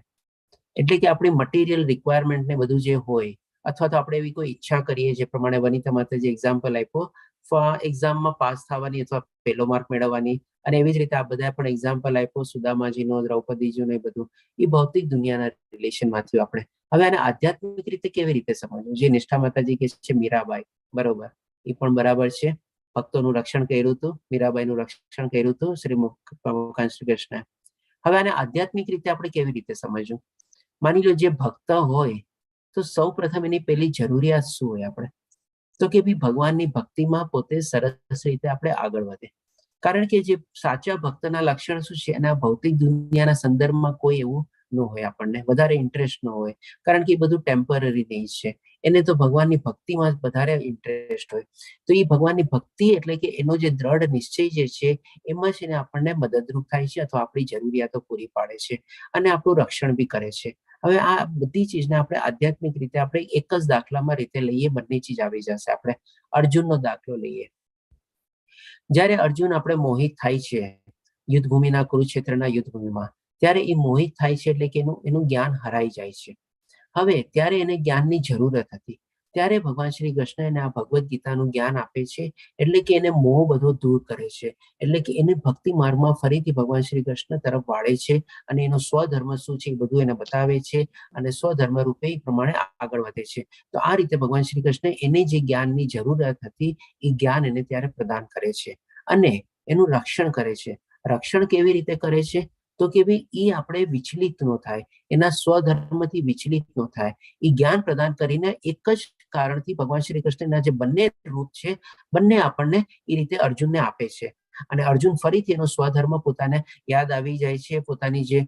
એટલે કે આપણી મટીરિયલ રિક્વાયરમેન્ટ ને બધું જે હોય, અથવા તો આપણે એવી કોઈ ઈચ્છા કરીએ, જે પ્રમાણે વનિતા માતાજી એક્ઝામ્પલ આપ્યો, એક્ઝામમાં પાસ થવાની અથવા પહેલો માર્ક મેળવવાની અને એવી જ રીતે આ બધા પણ એક્ઝામ્પલ આપ્યો, સુદામાજીનો, દ્રૌપદીજીનો, એ બધું એ ભૌતિક દુનિયાના રિલેશનમાં થયું. આપણે હવે આને આધ્યાત્મિક રીતે કેવી રીતે સમજવું? જે નિષ્ઠા માતાજી કે છે મીરાબાઈ, બરોબર, એ પણ બરાબર છે. ભક્તોનું રક્ષણ કર્યું હતું, મીરાબાઈનું રક્ષણ કર્યું હતું શ્રી ભગવાન શ્રી કૃષ્ણ. હવે આને આધ્યાત્મિક રીતે આપણે કેવી રીતે સમજવું? માની લો જે ભક્ત હોય તો સૌ પ્રથમ એની પહેલી જરૂરિયાત શું હોય? આપણે તો કે ભાઈ ભગવાનની ભક્તિમાં પોતે સરસ રીતે આપણે આગળ વધે. કારણ કે જે સાચા ભક્તના લક્ષણ શું છે? એના ભૌતિક દુનિયાના સંદર્ભમાં કોઈ એવું ન હોય, આપણને વધારે ઇન્ટરેસ્ટ ન હોય, કારણ કે એ બધું ટેમ્પરરી નહીં છે. એને તો ભગવાનની ભક્તિમાં વધારે ઇન્ટરેસ્ટ હોય. તો એ ભગવાનની ભક્તિ એટલે કે એનો જે દ્રઢ નિશ્ચય જે છે એમાં છે ને આપણને મદદરૂપ થાય છે, અથવા આપણી જરૂરિયાતો પૂરી પાડે છે અને આપણું રક્ષણ બી કરે છે. હવે આ બધી ચીજને આપણે આધ્યાત્મિક રીતે આપણે એક જ દાખલામાં રીતે લઈએ, બંને ચીજ આવી જશે. આપણે અર્જુનનો દાખલો લઈએ. જ્યારે અર્જુન આપણે મોહિત થાય છે યુદ્ધભૂમિના, કુરુક્ષેત્રના યુદ્ધભૂમિમાં, ત્યારે એ મોહિત થાય છે એટલે કે એનું જ્ઞાન હરાઈ જાય છે. હવે ત્યારે એને જ્ઞાનની જરૂરત હતી. ત્યારે ભગવાન શ્રી કૃષ્ણ એને આ ભગવદ્ ગીતાનું જ્ઞાન આપે છે, એટલે કે એને મોહ બધો દૂર કરે છે, એટલે કે એને ભક્તિ માર્ગમાં ફરીથી ભગવાન શ્રી કૃષ્ણ તરફ વાળે છે અને એનો સ્વધર્મ શું છે એ બધું એને બતાવે છે અને સ્વધર્મ રૂપે એ પ્રમાણે આગળ વધે છે. તો આ રીતે ભગવાન શ્રી કૃષ્ણ એને જે જ્ઞાનની જરૂરત હતી એ જ્ઞાન એને ત્યારે પ્રદાન કરે છે અને એનું રક્ષણ કરે છે. રક્ષણ કેવી રીતે કરે છે? તો કે ભાઈ એ આપણે વિચલિત ન થાય, એના સ્વધર્મથી વિચલિત ન થાય. એ જ્ઞાન પ્રદાન કરીને એક જ કારણથી ભગવાન શ્રી કૃષ્ણના જે બંને રૂપ છે બંને આપણને એ રીતે અર્જુનને આપે છે અને અર્જુન ફરીથી એનો સ્વધર્મ પોતાને યાદ આવી જાય છે. પોતાની જે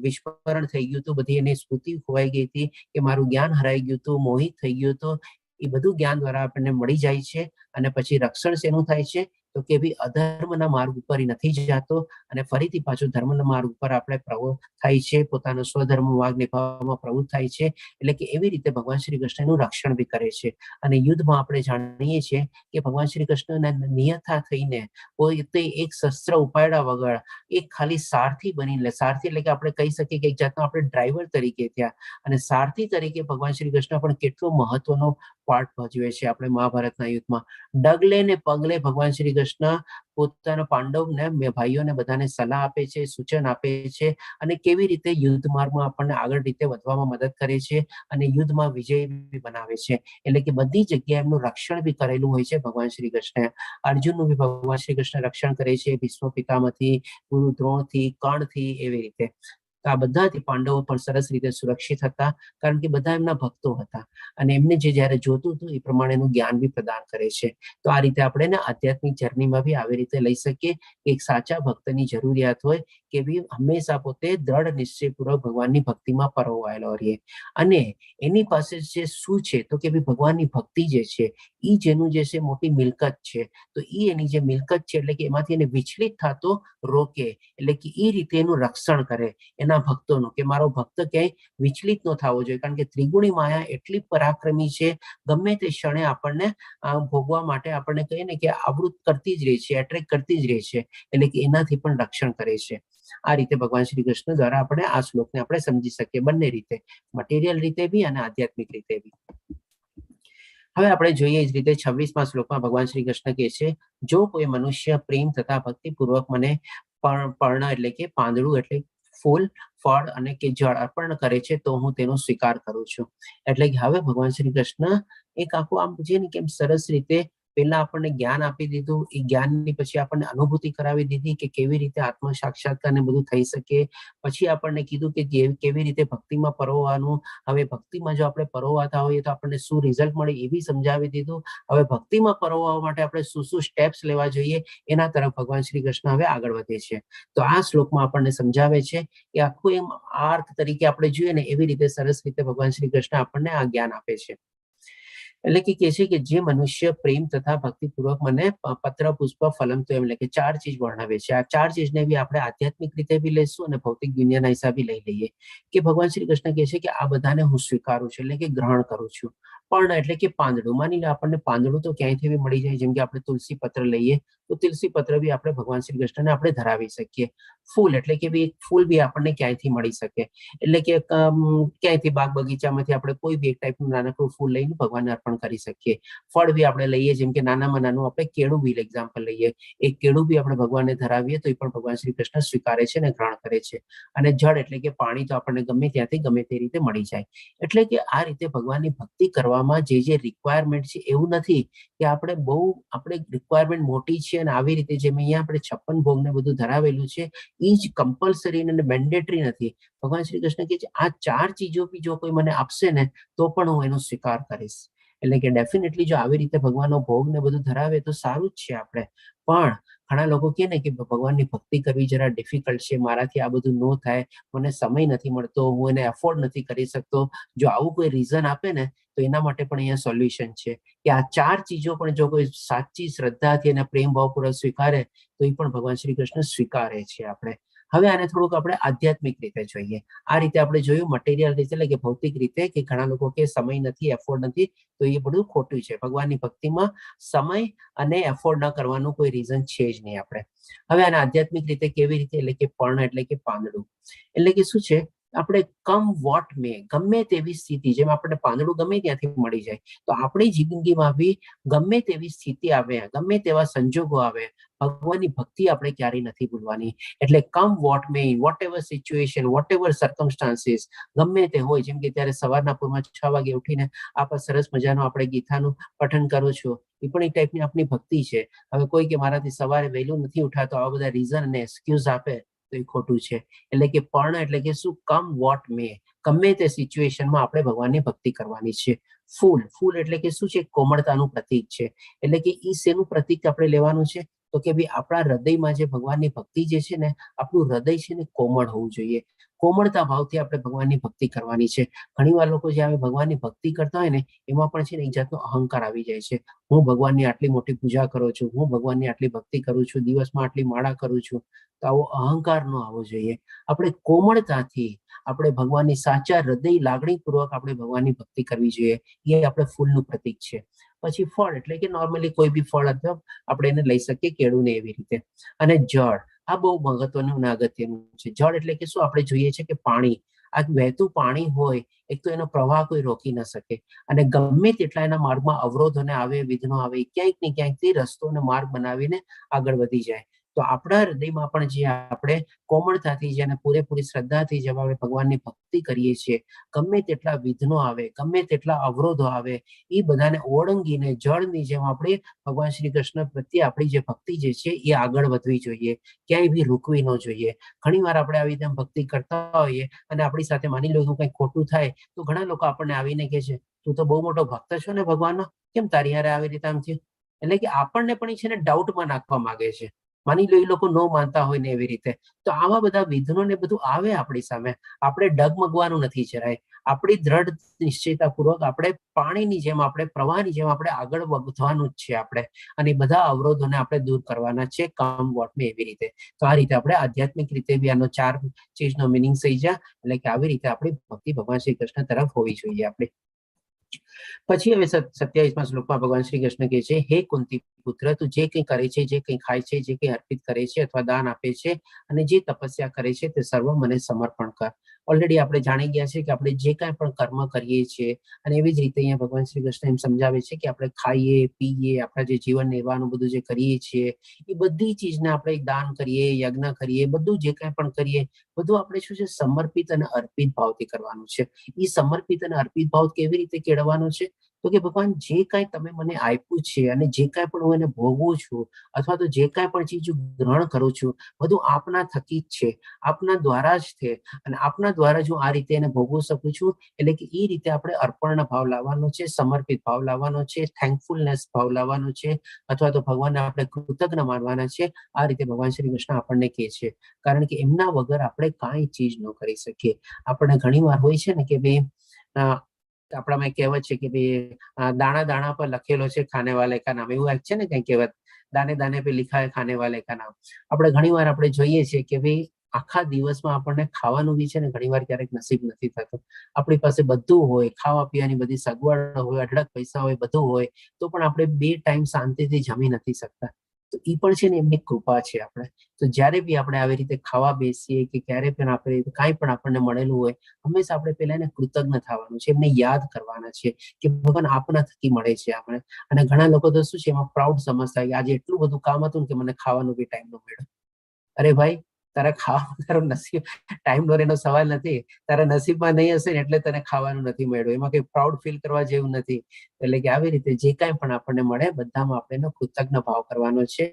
વિસ્મરણ થઈ ગયું હતું, બધી એની સ્મૃતિ ખોવાઈ ગઈ હતી, કે મારું જ્ઞાન હરાઈ ગયું હતું, મોહિત થઈ ગયું હતું, એ બધું જ્ઞાન દ્વારા આપણને મળી જાય છે. અને પછી રક્ષણ શેનું થાય છે? તો કે ભાઈ અધર્મના માર્ગ ઉપર નથી જતો અને ફરીથી પાછું ધર્મના માર્ગ ઉપર આપણે પ્રવૃત્ત થાય છે, પોતાનો સ્વધર્મ માર્ગ નિભાવવામાં પ્રવૃત્ત થાય છે. એટલે કે એવી રીતે ભગવાન શ્રી કૃષ્ણનું રક્ષણ બી કરે છે. અને યુદ્ધમાં આપણે જાણીએ છીએ કે ભગવાન શ્રી કૃષ્ણના નિયતા થઈને પોતે એક શસ્ત્ર ઉપાડ્યા વગર એક ખાલી સારથી બનીને, સારથી એટલે કે આપણે કહી શકીએ કે એક જાતનો આપણે ડ્રાઈવર તરીકે થયા અને સારથી તરીકે ભગવાન શ્રી કૃષ્ણ પણ કેટલો મહત્વનો પાર્ટ ભજવે છે આપણે મહાભારતના યુદ્ધમાં. ડગલે ને પગલે ભગવાન શ્રી કૃષ્ણ પોતાના પાંડવને, ભાઈઓને બધાને સલાહ આપે છે, સૂચન આપે છે અને કેવી રીતે યુદ્ધ માર્ગમાં આપણને આગળ રીતે વધવામાં મદદ કરે છે અને યુદ્ધમાં વિજય બી બનાવે છે. એટલે કે બધી જગ્યાએ એમનું રક્ષણ બી કરેલું હોય છે ભગવાન શ્રી કૃષ્ણ. અર્જુનનું બી ભગવાન શ્રી કૃષ્ણ રક્ષણ કરે છે, ભીષ્મ પિતામહથી, ગુરુ દ્રોણથી, કર્ણથી, એવી રીતે. તો આ બધાથી પાંડવો પણ સરસ રીતે સુરક્ષિત હતા, કારણ કે બધા એમના ભક્તો હતા અને એમને જે જયારે જોતું હતું એ પ્રમાણેનું જ્ઞાન બી પ્રદાન કરે છે. તો આ રીતે આપણે આધ્યાત્મિક જર્નીમાં બી આવી રીતે લઈ શકીએ કે એક સાચા ભક્તની જરૂરિયાત હોય કે બી હંમેશા પોતે દ્રઢ નિશ્ચયપૂર્વક ભગવાનની ભક્તિમાં પરોવાયેલો રહે. અને એની પાસે જે શું છે તો કે ભાઈ ભગવાનની ભક્તિ જે છે એ જેનું જે છે મોટી મિલકત છે. તો એ એની જે મિલકત છે એટલે કે એમાંથી એને વિચલિત થતો રોકે, એટલે કે એ રીતે એનું રક્ષણ કરે એના ભક્તોનું, કે મારો ભક્ત ક્યાંય વિચલિત ન થવો જોઈએ. કારણ કે ત્રિગુણી માયા એટલી પરાક્રમી છે, ગમે તે ક્ષણે આપણને ભોગવા માટે આપણને કહીએ ને કે આવૃત કરતી જ રહે છે, એટ્રેક્ટ કરતી જ રહે છે. એટલે કે એનાથી પણ રક્ષણ કરે છે. આ રીતે ભગવાન શ્રી કૃષ્ણ દ્વારા આપણે આ શ્લોકને આપણે સમજી શકીએ, બંને રીતે, મટીરિયલ રીતે બી અને આધ્યાત્મિક રીતે બી. હવે આપણે જોઈએ એ જ રીતે 26મા શ્લોકમાં ભગવાન શ્રી કૃષ્ણ કહે છે, જો કોઈ મનુષ્ય પ્રેમ તથા ભક્તિપૂર્વક મને પર્ણ એટલે કે પાંદડું એટલે ફૂલ, ફળ અને કે જળ અર્પણ કરે છે તો હું તેનો સ્વીકાર કરું છું. એટલે કે હવે ભગવાન શ્રી કૃષ્ણ એક આખું આમ છે ને કેમ સરસ રીતે પહેલા આપણને જ્ઞાન આપી દીધું, એ જ્ઞાનની પછી આપણને અનુભૂતિ કરાવી દીધી કે કેવી રીતે આત્મ સાક્ષાત્કાર ને બધું થઈ શકે. પછી આપણને કીધું કે કેવી રીતે ભક્તિમાં પરોવવાનું. હવે ભક્તિમાં જો આપણે પરોવાતા હોઈએ તો આપણને શું રિઝલ્ટ મળે એ બી સમજાવી દીધું. હવે ભક્તિમાં પરોવવા માટે આપણે શું શું સ્ટેપ્સ લેવા જોઈએ એના તરફ ભગવાન શ્રી કૃષ્ણ હવે આગળ વધે છે. તો આ શ્લોકમાં આપણને સમજાવે છે કે આખું એમ આર્ક તરીકે આપણે જોઈએ ને એવી રીતે સરસ રીતે ભગવાન શ્રી કૃષ્ણ આપણને આ જ્ઞાન આપે છે. એટલે કે કહે છે કે જે મનુષ્ય પ્રેમ તથા ભક્તિપૂર્વક મને પત્ર પુષ્પ ફલમ તો એમ એટલે કે 4 ચીજ વર્ણવે છે. આ 4 ચીજને બી આપણે આધ્યાત્મિક રીતે બી લઈશું અને ભૌતિક દુનિયાના હિસાબે લઈ લઈએ કે ભગવાન શ્રી કૃષ્ણ કહે છે કે આ બધાને હું સ્વીકારું છું, એટલે કે ગ્રહણ કરું છું. પર્ણ એટલે કે પાંદડું. માની લો આપણને પાંદડું તો ક્યાંયથી બી મળી જાય, જેમ કે આપણે તુલસી પત્ર લઈએ તો તુલસી પત્ર બી આપણે ભગવાન શ્રી કૃષ્ણને આપણે ધરાવી શકીએ. ફૂલ એટલે કે બી ફૂલ બી આપણને ક્યાંયથી મળી શકે, એટલે કે ક્યાંયથી બાગ બગીચામાંથી આપણે કોઈ બી એક ટાઈપનું નાનકડું ફૂલ લઈને ભગવાનને અર્પણ કરી શકીએ. ફળ બી આપણે લઈએ, જેમ કે નાનામાં નાનું આપણે કેળું બી એક્ઝામ્પલ લઈએ, એક કેળું બી આપણે ભગવાનને ધરાવીએ તો એ પણ ભગવાન શ્રી કૃષ્ણ સ્વીકારે છે અને ગ્રહણ કરે છે. અને જળ એટલે કે પાણી તો આપણને ગમે ત્યાંથી ગમે તે રીતે મળી જાય. એટલે કે આ રીતે ભગવાનની ભક્તિ કરવામાં જે રિક્વાયરમેન્ટ છે એવું નથી કે આપણે રિક્વાયરમેન્ટ મોટી છે અને આવી રીતે જેમ અહીંયા આપણે 56 ભોગ ને બધું ધરાવેલું છે એ જ કમ્પલસરી અને મેન્ડેટરી નથી. ભગવાન શ્રી કૃષ્ણ કહે છે આ 4 ચીજો બી જો કોઈ મને આપશે ને તો પણ હું એનો સ્વીકાર કરીશ. એટલે કે ડેફિનેટલી જો આવી રીતે ભગવાનનો ભોગ ને બધું ધરાવે તો સારું જ છે આપણે. પણ ઘણા લોકો કહે ને કે ભગવાનની ભક્તિ કરવી જરા ડિફિકલ્ટ છે, મારાથી આ બધું ન થાય, મને સમય નથી મળતો, હું એને એફોર્ડ નથી કરી શકતો. જો આવું કોઈ રીઝન આપે ને તો એના માટે પણ અહીંયા સોલ્યુશન છે કે આ 4 ચીજો પણ જો કોઈ સાચી શ્રદ્ધાથી અને પ્રેમ ભાવપૂર્વક સ્વીકારે તો એ પણ ભગવાન શ્રી કૃષ્ણ સ્વીકારે છે આપણે. હવે આને થોડુંક આપણે આધ્યાત્મિક રીતે જોઈએ. આ રીતે આપણે જોયું મટીરિયલ રીતે, એટલે કે ભૌતિક રીતે, કે ઘણા લોકો કે સમય નથી, એફોર્ડ નથી, તો એ બધું ખોટું છે. ભગવાનની ભક્તિમાં સમય અને એફોર્ડ ન કરવાનું કોઈ રીઝન છે જ નહીં આપણે. હવે આને આધ્યાત્મિક રીતે કેવી રીતે, એટલે કે પર્ણ એટલે કે પાંદડું, એટલે કે શું છે, આપણે કમ વોટ મે, ગમે તેવી સ્થિતિ, જેમ આપણે પાંદડું ગમે ત્યાંથી મળી જાય, તો આપણી જિંદગીમાં બી ગમે તેવી સ્થિતિ આવે, ગમે તેવા સંજોગો આવે, ભગવાનની ભક્તિ આપણે ક્યારેય નથી ભૂલવાની. એટલે come what may, whatever situation, whatever circumstances, ગમે તે હોય. જેમ કે ત્યારે સવારના પૂરમાં 6 વાગે ઉઠીને આપણે સરસ મજાનું આપણે ગીતાનું પઠન કરું છું, એ પણ એક ટાઈપની આપણી ભક્તિ છે. હવે કોઈ કે મારાથી સવારે વહેલું નથી ઉઠાતો, આવા બધા રીઝન અને એક્સક્યુઝ આપે તો એ ખોટું છે. એટલે કે પર્ણ એટલે કે શું, કમ વોટ મે, ગમે તે સિચ્યુએશનમાં આપણે ભગવાનની ભક્તિ કરવાની છે. ફૂલ એટલે કે શું છે, કોમળતાનું પ્રતીક છે. એટલે કે ઈ શેનું પ્રતીક આપણે લેવાનું છે, તો કે ભાઈ આપણા હૃદયમાં જે ભગવાનની ભક્તિ જે છે ને, આપણું હૃદય છે ને કોમળ હોવું જોઈએ. કોમળતા ભાવથી આપણે ભગવાનની ભક્તિ કરવાની છે. ઘણી વાર લોકો જે ભગવાનની ભક્તિ કરતા હોય ને એમાં પણ છે ને એક જાતનો અહંકાર આવી જાય છે. હું ભગવાનની આટલી મોટી પૂજા કરું છું, હું ભગવાનની આટલી ભક્તિ કરું છું, દિવસમાં આટલી માળા કરું છું, તો આવો અહંકાર ન આવવો જોઈએ. આપણે કોમળતાથી આપણે ભગવાનની સાચા હૃદય લાગણીપૂર્વક આપણે ભગવાનની ભક્તિ કરવી જોઈએ. એ આપણે ફૂલનું પ્રતીક છે. પછી ફળ એટલે કે નોર્મલી કોઈ બી ફળ અથવા આપણે એને લઈ શકીએ, કેળું ને એવી રીતે. અને જળ, આ બહુ મહત્વનું અને અગત્યનું છે. જળ એટલે કે શું, આપણે જોઈએ છે કે પાણી, આ વહેતું પાણી હોય, એક તો એનો પ્રવાહ કોઈ રોકી ન શકે, અને ગમે તેટલા એના માર્ગમાં અવરોધોને આવે, વિઘ્નો આવે, ક્યાંક ને ક્યાંકથી રસ્તો અને માર્ગ બનાવીને આગળ વધી જાય. તો આપણા હૃદયમાં પણ જે આપણે કોમળતાથી, જેને પૂરેપૂરી શ્રદ્ધાથી જેમ આપણે ભગવાનની ભક્તિ કરીએ છીએ, ગમે તેટલા વિઘ્નો આવે, ગમે તેટલા અવરોધો આવે, એ બધાને ઓળંગીને જળની જેમ આપણે ભગવાન શ્રી કૃષ્ણ પ્રત્યે આપણી જે ભક્તિ જે છે એ આગળ વધવી જોઈએ, ક્યાંય બી રૂકવી ન જોઈએ. ઘણી વાર આપણે આવી રીતે ભક્તિ કરતા હોઈએ અને આપણી સાથે માની લો કંઈક ખોટું થાય તો ઘણા લોકો આપણને આવીને કહે છે, તું તો બહુ મોટો ભક્ત છો ને ભગવાનનો, કેમ તારી હારે આવી રીતે આમ થયું? એટલે કે આપણને પણ છે ને ડાઉટમાં નાખવા માંગે છે. માની લો એ લોકો ન માનતા હોય ને એવી રીતે. તો આવા બધા વિઘ્નો ને બધું આવે આપણી સામે, આપણે ડગમગવાનું નથી જરાય. આપણી દ્રઢ નિશ્ચયતાપૂર્વક આપણે પાણીની જેમ, આપણે પ્રવાહની જેમ આપણે આગળ વધવાનું જ છે આપણે, અને બધા અવરોધોને આપણે દૂર કરવાના છે, કમ વોટ મે, એવી રીતે. તો આ રીતે આપણે આધ્યાત્મિક રીતે બી આનો 4 ચીજનો મિનિંગ થઈ જાય. એટલે કે આવી રીતે આપણી ભક્તિ ભગવાન શ્રી કૃષ્ણ તરફ હોવી જોઈએ આપણે. પછી હવે 27મા શ્લોકમાં ભગવાન શ્રી કૃષ્ણ કહે છે, હે કુંતી પુત્ર, તું જે કંઈ કરે છે, જે કંઈ ખાય છે, જે કંઈ અર્પિત કરે છે અથવા દાન આપે છે, અને જે તપસ્યા કરે છે તે સર્વ મને સમર્પણ કર. ઓલરેડી આપણે જાણી ગયા છે કે આપણે જે કાંઈ પણ કર્મ કરીએ છીએ, અને એવી જ રીતે અહીંયા ભગવાન શ્રી કૃષ્ણ એમ સમજાવે છે કે આપણે ખાઈએ પીએ, આપણા જે જીવન નિર્વાહનું બધું જે કરીએ છીએ એ બધી ચીજને આપણે દાન કરીએ, યજ્ઞ કરીએ, બધું જે કાંઈ પણ કરીએ, બધું આપણે શું છે, સમર્પિત અને અર્પિત ભાવથી કરવાનું છે. એ સમર્પિત અને અર્પિત ભાવ કેવી રીતે કેળવવાનો છે, તો કે ભગવાન જે કાંઈ તમે મને આપ્યું છે અને જે કાંઈ પણ હું એને ભોગવું છું, અથવા તો જે કાંઈ પણ ચીજ ગ્રહણ કરું છું, બધું આપના થકી જ છે, આપના દ્વારા જ છે, અને આપના દ્વારા જ હું આ રીતે એને ભોગવી શકું છું. એટલે કે એ રીતે આપણે અર્પણના ભાવ લાવવાનો છે, સમર્પિત ભાવ લાવવાનો છે, થેન્કફુલનેસ ભાવ લાવવાનો છે, અથવા તો ભગવાનને આપણે કૃતજ્ઞ માનવાના છે. આ રીતે ભગવાન શ્રી કૃષ્ણ આપણને કહે છે, કારણ કે એમના વગર આપણે કાંઈ ચીજ ન કરી શકીએ. આપણે ઘણી વાર હોય છે ને કે ભાઈ આપણામાં કહેવત છે કે ભાઈ દાણા દાણા પર લખેલો છે ખાને વાલે કા નામ, એવું છે ને કઈ કહેવત, દાને દાને પે લિખા હે ખાને વાલે કા નામ. આપણે ઘણી વાર આપણે જોઈએ છીએ કે ભાઈ આખા દિવસમાં આપણને ખાવાનું બી છે ને ઘણીવાર ક્યારેક નસીબ નથી થતું. આપણી પાસે બધું હોય, ખાવા પીવાની બધી સગવડ હોય, અઢળક પૈસા હોય, બધું હોય, તો પણ આપણે 2 ટાઈમ શાંતિથી જમી નથી શકતા. તો એ પણ છે ને એમની કૃપા છે. આપણે તો જ્યારે બી આપણે આવી રીતે ખાવા બેસીએ કે ક્યારે પણ આપણે કાંઈ પણ આપણને મળેલું હોય, હંમેશા આપણે પહેલા એને કૃતજ્ઞ થવાનું છે, એમને યાદ કરવાના છે કે ભગવાન આપના થકી મળે છે આપણે. અને ઘણા લોકો તો શું છે એમાં પ્રાઉડ સમજતા કે આજે એટલું બધું કામ હતું કે મને ખાવાનું બી ટાઈમ ન મળ્યો. અરે ભાઈ, તારા ખાવા તારો નસીબ ટાઈમ નો એનો સવાલ નથી. તારા નસીબમાં નહીં હશે ને એટલે તને ખાવાનું નથી મળ્યું. એમાં કઈ પ્રાઉડ ફીલ કરવા જેવું નથી. એટલે કે આવી રીતે જે કાંઈ પણ આપણને મળે બધામાં આપણે એનો કૃતજ્ઞ ભાવ કરવાનો છે,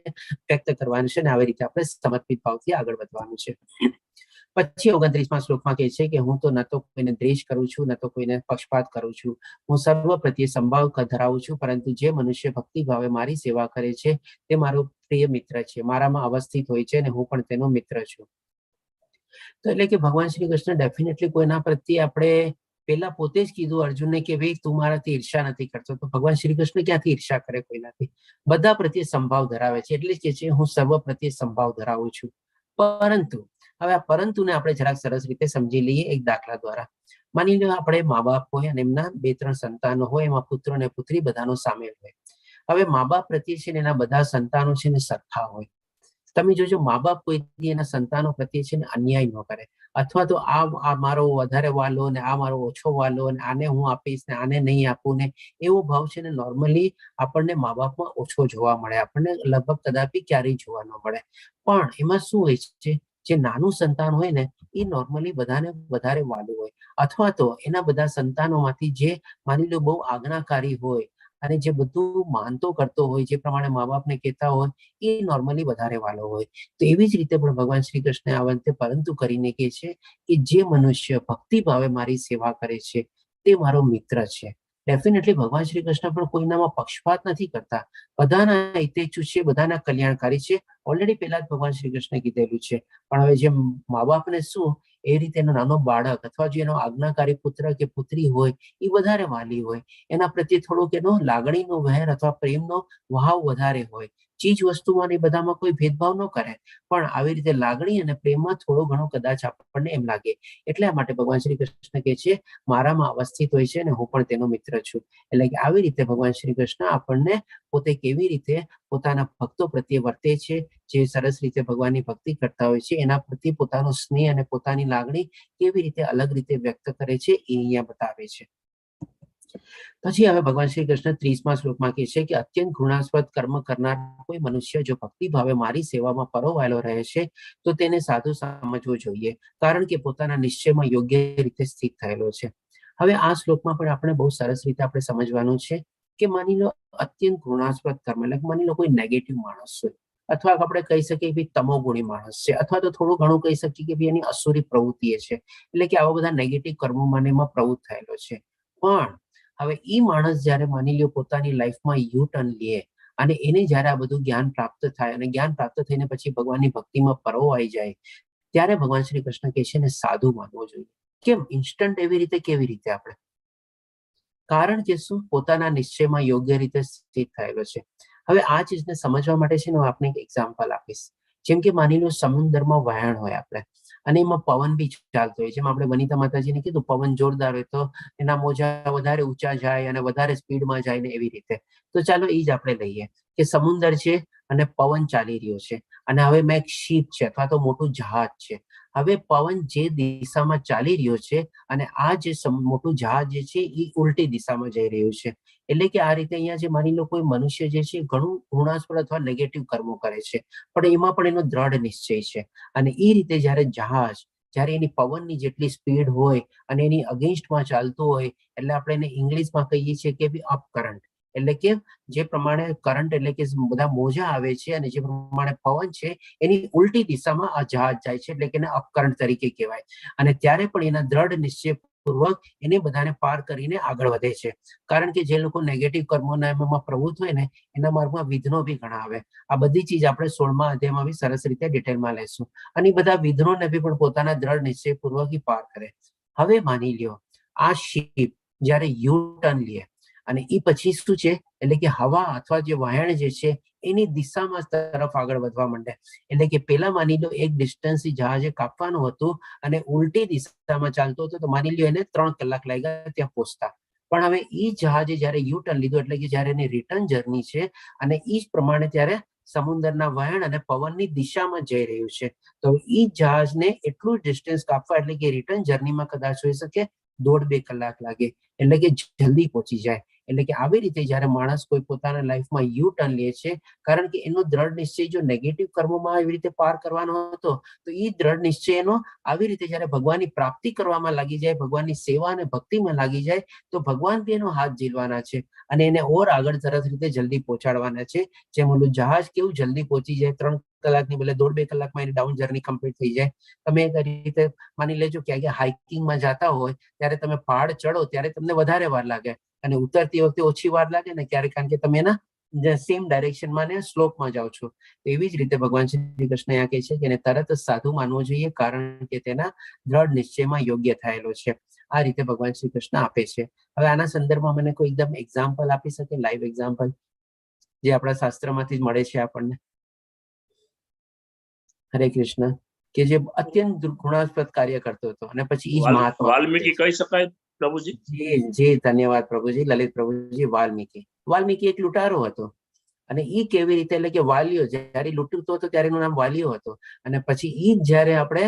વ્યક્ત કરવાનો છે, અને આવી રીતે આપણે સમર્પિત ભાવથી આગળ વધવાનું છે. પછી 29મા શ્લોકમાં કહે છે કે હું તો ન તો કોઈને દ્વેષ કરું છું, ન તો કોઈને પક્ષપાત કરું છું. હું સર્વ પ્રત્યે સંભાવ ધરાવું છું, પરંતુ જે મનુષ્ય ભક્તિ ભાવે મારી સેવા કરે છે તે મારો પ્રિય મિત્ર છે, મારામાં અવસ્થિત હોય છે અને હું પણ તેનો મિત્ર છું. તો એટલે કે ભગવાન શ્રી કૃષ્ણ ડેફિનેટલી કોઈના પ્રત્યે આપણે પેલા પોતે જ કીધું અર્જુનને કે ભાઈ તું મારાથી ઈર્ષા નથી કરતો. તો ભગવાન શ્રી કૃષ્ણ ક્યાંથી ઈર્ષા કરે કોઈનાથી? બધા પ્રત્યે સંભાવ ધરાવે છે. એટલે જ કે છે હું સર્વ પ્રત્યે સંભાવ ધરાવું છું. પરંતુ હવે આ પરંતુને આપણે જરાક સરસ રીતે સમજી લઈએ એક દાખલા દ્વારા. માની લો આપણે મા બાપ હોય અને એમના 2-3 સંતાનો હોય, એમાં પુત્ર અને પુત્રી બધાનો સામેલ હોય. હવે મા બાપ પ્રત્યે છે ને એના બધા સંતાનો છે ને સરખા હોય. તમે જોજો મા બાપ કોઈ એના સંતાનો પ્રત્યે છે ને અન્યાય ન કરે, અથવા તો આ મારો વધારે વાલો ને આ મારો ઓછો વાલો ને આને હું આપીશ ને આને નહીં આપું ને એવો ભાવ છે ને નોર્મલી આપણને મા બાપમાં ઓછો જોવા મળે. આપણને લગભગ કદાપી ક્યારેય જોવા ન મળે. પણ એમાં શું હોય છે, જે નાનું સંતાન હોય ને એ નોર્મલી બધાને વધારે વાલું હોય, અથવા તો એના બધા સંતાનોમાંથી જે માની લો બહુ આજ્ઞાકારી હોય અને જે બધું માનતો કરતો હોય, જે પ્રમાણે મા બાપને કહેતા હોય એ નોર્મલી વધારે વાલો હોય. તો એવી જ રીતે પણ ભગવાન શ્રી કૃષ્ણ આ વખતે પરંતુ કરીને કહે છે કે જે મનુષ્ય ભક્તિ ભાવે મારી સેવા કરે છે તે મારો મિત્ર છે. ડેફિનેટલી ભગવાન શ્રી કૃષ્ણ પણ કોઈનામાં પક્ષપાત નથી કરતા. બધાના હિતેચ્છુ છે, બધાના કલ્યાણકારી છે. ઓલરેડી પહેલા જ ભગવાન શ્રી કૃષ્ણે કીધેલું છે. પણ હવે જે મા બાપને શું એ રીતે એનો નાનો બાળક અથવા જે એનો આજ્ઞાકારી પુત્ર કે પુત્રી હોય એ વધારે વાલી હોય, એના પ્રત્યે થોડોક એનો લાગણીનો વહેર અથવા પ્રેમનો વહાવ વધારે હોય. ચીજ વસ્તુમાં એ બધામાં કોઈ ભેદભાવ ન કરે, પણ આવી રીતે લાગણી અને પ્રેમમાં થોડો ઘણો કદાચ આપણને એમ લાગે. એટલા માટે ભગવાન શ્રી કૃષ્ણ કહે છે મારામાં અવસ્થિત હોય છે અને હું પણ તેનો મિત્ર છું. એટલે કે આવી રીતે ભગવાન શ્રી કૃષ્ણ આપણને પોતે કેવી રીતે પોતાના ભક્તો પ્રત્યે વર્તે છે, જે સરસ રીતે ભગવાનની ભક્તિ કરતા હોય છે એના પ્રત્યે પોતાનો સ્નેહ અને પોતાની લાગણી કેવી રીતે અલગ રીતે વ્યક્ત કરે છે એ અહીંયા બતાવે છે. પછી હવે ભગવાન શ્રી કૃષ્ણ 30મા શ્લોકમાં કહે છે કે અત્યંત ઘૃણાસ્પદ કર્મ કરનાર કોઈ મનુષ્ય જો ભક્તિ ભાવે મારી સેવામાં પરોવાયેલો રહે છે તો તેને સાધુ સમજવો જોઈએ, કારણ કે પોતાના નિશ્ચયમાં યોગ્ય રીતે સ્થિત થયેલો છે. હવે આ શ્લોકમાં પણ આપણે બહુ સરસ રીતે આપણે સમજવાનું છે કે માની લો અત્યંત ઘૃણાસ્પદ કર્મ, એટલે માની લો કોઈ નેગેટિવ માણસ હોય, અથવા આપણે કહી શકીએ કે તમોગુણી માણસ છે, અથવા તો થોડું ઘણું કહી શકીએ કે એની અસુરી પ્રવૃત્તિ છે, એટલે કે આવા બધા નેગેટિવ કર્મોમાં એમાં પ્રવૃત્ત થયેલો છે. પણ હવે એ માણસ જયારે માની લો પોતાની લાઈફમાં યુ ટર્ન લે અને એને જયારે આ બધું જ્ઞાન પ્રાપ્ત થાય અને જ્ઞાન પ્રાપ્ત થઈને પછી ભગવાનની ભક્તિમાં પરોવાઈ જાય, ત્યારે ભગવાન શ્રી કૃષ્ણ કહે છે ને સાધુ માનવો જોઈએ. કેમ ઇન્સ્ટન્ટ એવી રીતે? કેવી રીતે આપણે? કારણ કે શું પોતાના નિશ્ચયમાં યોગ્ય રીતે સ્થિત થયેલો છે. હવે આ ચીજને સમજવા માટે છે ને હું આપને એક એક્ઝામ્પલ આપીશ. જેમ કે માની લો સમુદ્રમાં વહેણ હોય આપણે, અને એમાં પવન બી ચાલતો હોય. જેમ આપણે વનિતા માતાજીને કીધું પવન જોરદાર હોય તો એના મોજા વધારે ઊંચા જાય અને વધારે સ્પીડમાં જાય ને એવી રીતે. તો ચાલો એ જ આપણે લઈએ કે સમુદ્ર છે અને પવન ચાલી રહ્યો છે, અને હવે મેં એક શીપ છે અથવા તો મોટું જહાજ છે. હવે પવન જે દિશામાં ચાલી રહ્યો છે અને આ જે મોટું જહાજ જે છે એ ઉલટી દિશામાં જઈ રહ્યું છે. એટલે કે આ રીતે અહીંયા જે માની લો કોઈ મનુષ્ય જે છે ઘણું ઘૃણાસ્પદ અથવા નેગેટિવ કર્મો કરે છે, પણ એમાં પણ એનો દ્રઢ નિશ્ચય છે. અને એ રીતે જયારે જહાજ જયારે એની પવનની જેટલી સ્પીડ હોય અને એની અગેન્સ્ટમાં ચાલતું હોય, એટલે આપણે એને ઇંગ્લિશમાં કહીએ છીએ કે અપ કરંટ, એટલે કે જે પ્રમાણે કરંટ એટલે કે બધા મોજા આવે છે અને જે પ્રમાણે પવન છે એની ઉલટી દિશામાં આ જહાજ જાય છે, એટલે કે એને અપકરંટ તરીકે કહેવાય. અને ત્યારે પણ એના દ્રઢ નિશ્ચય પૂર્વક એને બધાને પાર કરીને આગળ વધે છે. કારણ કે જે લોકો નેગેટિવ કર્મોના એમાં પ્રવૃત્ત હોય ને એના માર્ગમાં વિઘ્નો બી ઘણા આવે. આ બધી ચીજ આપણે 16મા અધ્યાયમાં બી સરસ રીતે ડિટેલમાં લેશું. અને બધા વિઘ્નોને બી પણ પોતાના દ્રઢ નિશ્ચય પૂર્વક પાર કરે. હવે માની લ્યો આ શીપ જયારે યુ ટર્ન લે અને એ પછી શું છે એટલે કે હવા અથવા જે વહેણ જે છે એની દિશામાં તરફ આગળ વધવા માંડે. એટલે કે પેલા માની લો એક ડિસ્ટન્સ જહાજે કાપવાનું હતું અને ઉલટી દિશામાં ચાલતો હતો, તો માની લો એને 3 કલાક લાગ્યા ત્યાં પહોંચતા. પણ હવે ઈ જહાજે જયારે યુ ટર્ન લીધું, એટલે કે જયારે એની રિટર્ન જર્ની છે અને ઈ જ પ્રમાણે ત્યારે સમુદ્રના વહેણ અને પવનની દિશામાં જઈ રહ્યું છે, તો ઈ જહાજને એટલું ડિસ્ટન્સ કાપવા, એટલે કે રિટર્ન જર્નીમાં કદાચ હોઈ શકે 1.5-2 કલાક લાગે, એટલે કે જલ્દી પહોંચી જાય. એટલે કે આવી રીતે જયારે માણસ કોઈ પોતાના લાઈફમાં યુ ટર્ન લે છે, કારણ કે એનો દ્રઢ નિશ્ચય જો નેગેટિવ કર્મોમાં આવી રીતે પાર કરવાનો હતો, તો એ દ્રઢ નિશ્ચય એનો આવી રીતે જયારે ભગવાનની પ્રાપ્તિ કરવામાં લાગી જાય, ભગવાનની સેવા અને ભક્તિમાં લાગી જાય, તો ભગવાન બી એનો હાથ ઝીલવાના છે અને એને ઓર આગળ તરત રીતે જલ્દી પહોંચાડવાના છે. જેમ ઓલું જહાજ કેવું જલ્દી પહોંચી જાય, 3 કલાકની બદલે 1.5-2 કલાકમાં એની ડાઉન જર્ની કમ્પ્લીટ થઈ જાય. તમે એ રીતે માની લેજો કે હાઇકિંગમાં જતા હોય ત્યારે તમે પહાડ ચડો ત્યારે તમને વધારે વાર લાગે અને ઉતરતી વખતે ઓછી વાર લાગે ને ક્યારેક, કારણ કે તમે એના સેમ ડાયરેક્શનમાં ને સ્લોપમાં જાઓ છો. એવી જ રીતે ભગવાન શ્રી કૃષ્ણ અહીંયા કહે છે કે એને તરત જ સાધુ માનવો જોઈએ, કારણ કે તેના દ્રઢ નિશ્ચયમાં યોગ્ય થયેલો છે. આ રીતે ભગવાન શ્રી કૃષ્ણ આપે છે. હવે આના સંદર્ભમાં મને કોઈ એકદમ એક્ઝામ્પલ આપી શકે, લાઈવ એક્ઝામ્પલ જે આપણા શાસ્ત્રમાંથી જ મળે છે આપણને? હરે કૃષ્ણ. કે જે અત્યંત ગુણાસ્પદ કાર્ય કરતો હતો અને પછી ઈ જ મહાત્મા વાલ્મીકી કહી શકાય પ્રભુજી? જી ધન્યવાદ પ્રભુજી, લલિત પ્રભુજી. વાલ્મીકી એક લૂંટારો હતો અને ઈ કેવી રીતે, એટલે કે વાલીઓ જયારે લૂંટતો હતો ત્યારે એનું નામ વાલીઓ હતો, અને પછી ઈ જયારે આપણે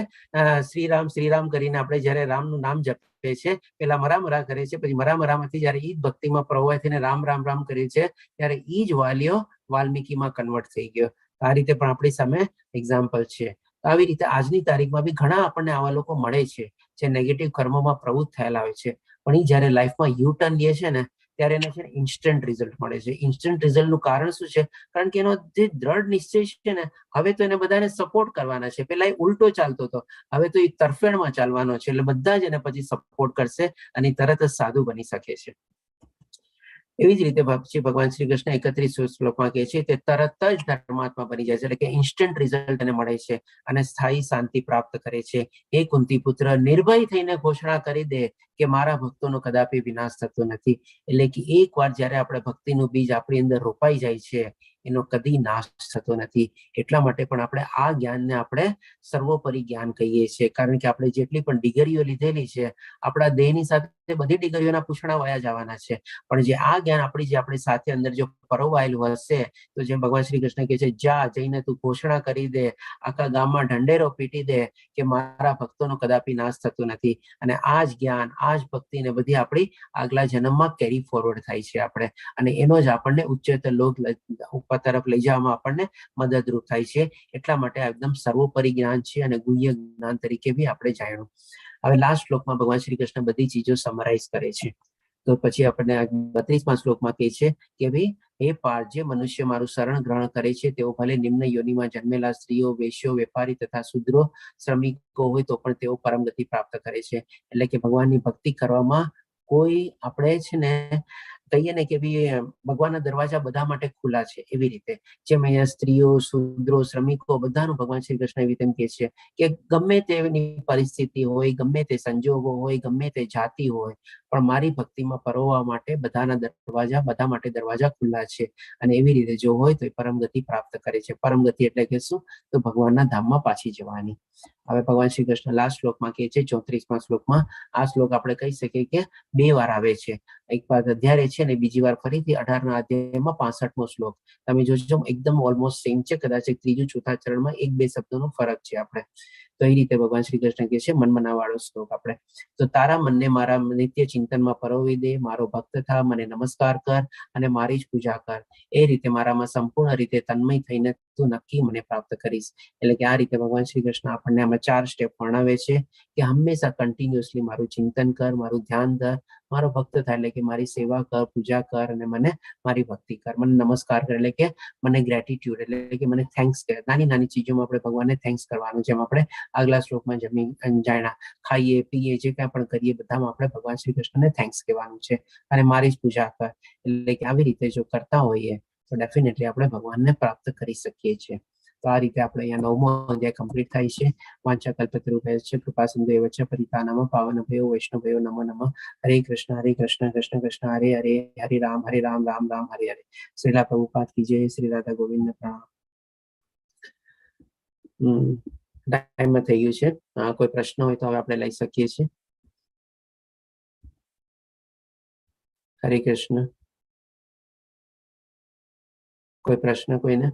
શ્રીરામ શ્રીરામ કરીને આપણે જયારે રામનું નામ જપે છે, પેલા મરા કરે છે, પછી મરામાંથી જયારે ઈ જ ભક્તિમાં પ્રવાહ થઈને રામ રામ રામ કરે છે, ત્યારે ઈ જ વાલીઓ વાલ્મીકીમાં કન્વર્ટ થઈ ગયો. આ રીતે પણ આપણી સામે એક્ઝામ્પલ છે. આવી રીતે આજની તારીખમાં બી ઘણા આપણને આવા લોકો મળે છે જે નેગેટિવ કર્મોમાં પ્રવૃત્ત થયેલા હોય છે, પણ એ જયારે લાઈફમાં યુ ટર્ન લે છે ને ત્યારે એને છે ઇન્સ્ટન્ટ રિઝલ્ટ મળે છે. ઇન્સ્ટન્ટ રિઝલ્ટનું કારણ શું છે? કારણ કે એનો જે દ્રઢ નિશ્ચય છે ને, હવે તો એને બધાને સપોર્ટ કરવાના છે. પેલા એ ઉલટો ચાલતો હતો, હવે તો એ તરફેણમાં ચાલવાનો છે, એટલે બધા જ એને પછી સપોર્ટ કરશે અને તરત જ સાધુ બની શકે છે. એવી જ રીતે ભગવાન શ્રી કૃષ્ણ 31 શ્લોકમાં કહે છે તે તરત જ ધર્માત્મા બની જાય છે, એટલે કે ઇન્સ્ટન્ટ રિઝલ્ટ એને મળે છે અને સ્થાયી શાંતિ પ્રાપ્ત કરે છે. હે કુંતી પુત્ર, નિર્ભય થઈને ઘોષણા કરી દે કે મારા ભક્તોનો કદાપી વિનાશ થતો નથી. એટલે કે એકવાર જયારે આપણે ભક્તિનું બીજ આપણી અંદર રોપાઈ જાય છે, એનો કદી નાશ થતો નથી. એટલા માટે પણ આપણે આ જ્ઞાનને આપણે સર્વોપરી જ્ઞાન કહીએ છીએ, કારણ કે આપણે જેટલી પણ ડિગ્રીઓ લીધેલી છે, આપણા દેહની સાથે બધી ડિગ્રીઓના પૂછડા વયા જવાના છે, પણ જે આ જ્ઞાન આપણી સાથે અંદર જો પરોવાયેલું હશે, તો જેમ ભગવાન શ્રી કૃષ્ણ કહે છે, જા જઈને તું ઘોષણા કરી દે, આખા ગામમાં ઢંઢેરો પીટી દે કે મારા ભક્તોનો કદાપી નાશ થતો નથી. અને આ જ જ્ઞાન, આ જ ભક્તિ ને બધી આપણી આગલા જન્મમાં કેરી ફોરવર્ડ થાય છે આપણે, અને એનો જ આપણને ઉચ્ચતર લોક ઉપર તરફ લઈ જવામાં આપણને મદદરૂપ થાય છે. એટલા માટે એકદમ સર્વોપરી જ્ઞાન છે અને ગુહ્ય જ્ઞાન તરીકે બી આપણે જાણ્યું. હવે લાસ્ટ શ્લોકમાં ભગવાન શ્રી કૃષ્ણ બધી ચીજો સમરાઈઝ કરે છે. તો પછી આપણને 32મા શ્લોકમાં કહે છે કે ભાઈ હે પાર્થ, જે મનુષ્ય મારું શરણ ગ્રહણ કરે છે તેઓ ભલે નિમ્ન યોનિમાં જન્મેલા સ્ત્રીઓ, વેશ્યો, વેપારી તથા શુદ્રો, શ્રમિકો હોય તો પણ તેઓ પરમ ગતિ પ્રાપ્ત કરે છે. એટલે કે ભગવાનની ભક્તિ કરવામાં કોઈ આપણે છે ને કહીએ ને કે ભગવાનના દરવાજા બધા માટે ખુલ્લા છે. એવી રીતે જેમ અહીંયા સ્ત્રીઓ, શુદ્રો, શ્રમિકો બધાનું ભગવાન શ્રી કૃષ્ણ એવી રીતે કહે છે કે ગમે તેની પરિસ્થિતિ હોય, ગમે તે સંજોગો હોય, ગમે તે જાતિ હોય, પણ મારી ભક્તિમાં પરોવવા માટે બધા માટે દરવાજા ખુલ્લા છે. અને એવી રીતે જો હોય તો એ પરમ ગતિ પ્રાપ્ત કરે છે. પરમ ગતિ એટલે કે શું? તો ભગવાનના ધામમાં પાછી જવાની. હવે ભગવાન શ્રી કૃષ્ણ લાસ્ટ શ્લોકમાં કહે છે, 34મા શ્લોકમાં, આ શ્લોક આપણે કહી શકીએ કે 2 વાર આવે છે. એક વાર અધ્યારે છે અને બીજી વાર ફરીથી 18મા અધ્યાયમાં 65મો શ્લોક. તમે જોજો એકદમ ઓલમોસ્ટ સેમ છે, કદાચ ત્રીજું ચોથા ચરણમાં 1-2 શબ્દોનો ફરક છે આપણે. તો એ રીતે ભગવાન શ્રી કૃષ્ણ કહે છે, મનમના વાળો શ્લોક આપણે, તો તારા મનને મારા નિત્ય ચિંતનમાં પરોવી દે, મારો ભક્ત થા, મને નમસ્કાર કર અને મારી જ પૂજા કર. એ રીતે મારામાં સંપૂર્ણ રીતે તન્મય થઈને તું નક્કી મને પ્રાપ્ત કરીશ. એટલે કે આ રીતે ભગવાન શ્રી કૃષ્ણ આપણને આમાં 4 સ્ટેપ ભણાવે છે કે હંમેશા કન્ટિન્યુઅસલી મારું ચિંતન કર, મારું ધ્યાન ધર, મારો ભક્ત થાય એટલે કે મારી સેવા કર, પૂજા કર અને મને મારી ભક્તિ કર. મને નમસ્કાર કર એટલે કે મને ગ્રેટિટ્યુડ એટલે કે મને થેન્ક્સ કર. નાની નાની ચીજોમાં આપણે ભગવાનને થેન્ક્સ કરવાનું, જેમ આપણે આગલા શ્લોકમાં જાણ્યા, ખાઈએ પીએ જે કાંઈ પણ કરીએ બધામાં આપણે ભગવાન શ્રી કૃષ્ણને થેન્ક્સ કહેવાનું છે અને મારી જ પૂજા કર. એટલે કે આવી રીતે જો કરતા હોઈએ તો ડેફિનેટલી આપણે ભગવાનને પ્રાપ્ત કરી શકીએ છીએ. તો આ રીતે આપણે અહીંયા 9મો અધ્યાય કમ્પ્લીટ થાય છે. વાંચા કલ્પતરુભ્યશ્ચ કૃપા સિંધુ એવ ચ પતિતાનાં પાવનેભ્યો વૈષ્ણવેયો નમો નમઃ. હરે કૃષ્ણ કૃષ્ણ કૃષ્ણ હરે હરે, હરે રામ રામ રામ હરે હરે. શ્રીલા પ્રભુપાદ કી જય. શ્રી રાધા ગોવિંદ પ્રણામ. ટાઈમમાં થઈ ગયું છે. કોઈ પ્રશ્ન હોય તો હવે આપણે લઈ શકીએ છીએ. હરે કૃષ્ણ. કોઈ પ્રશ્ન કોઈને?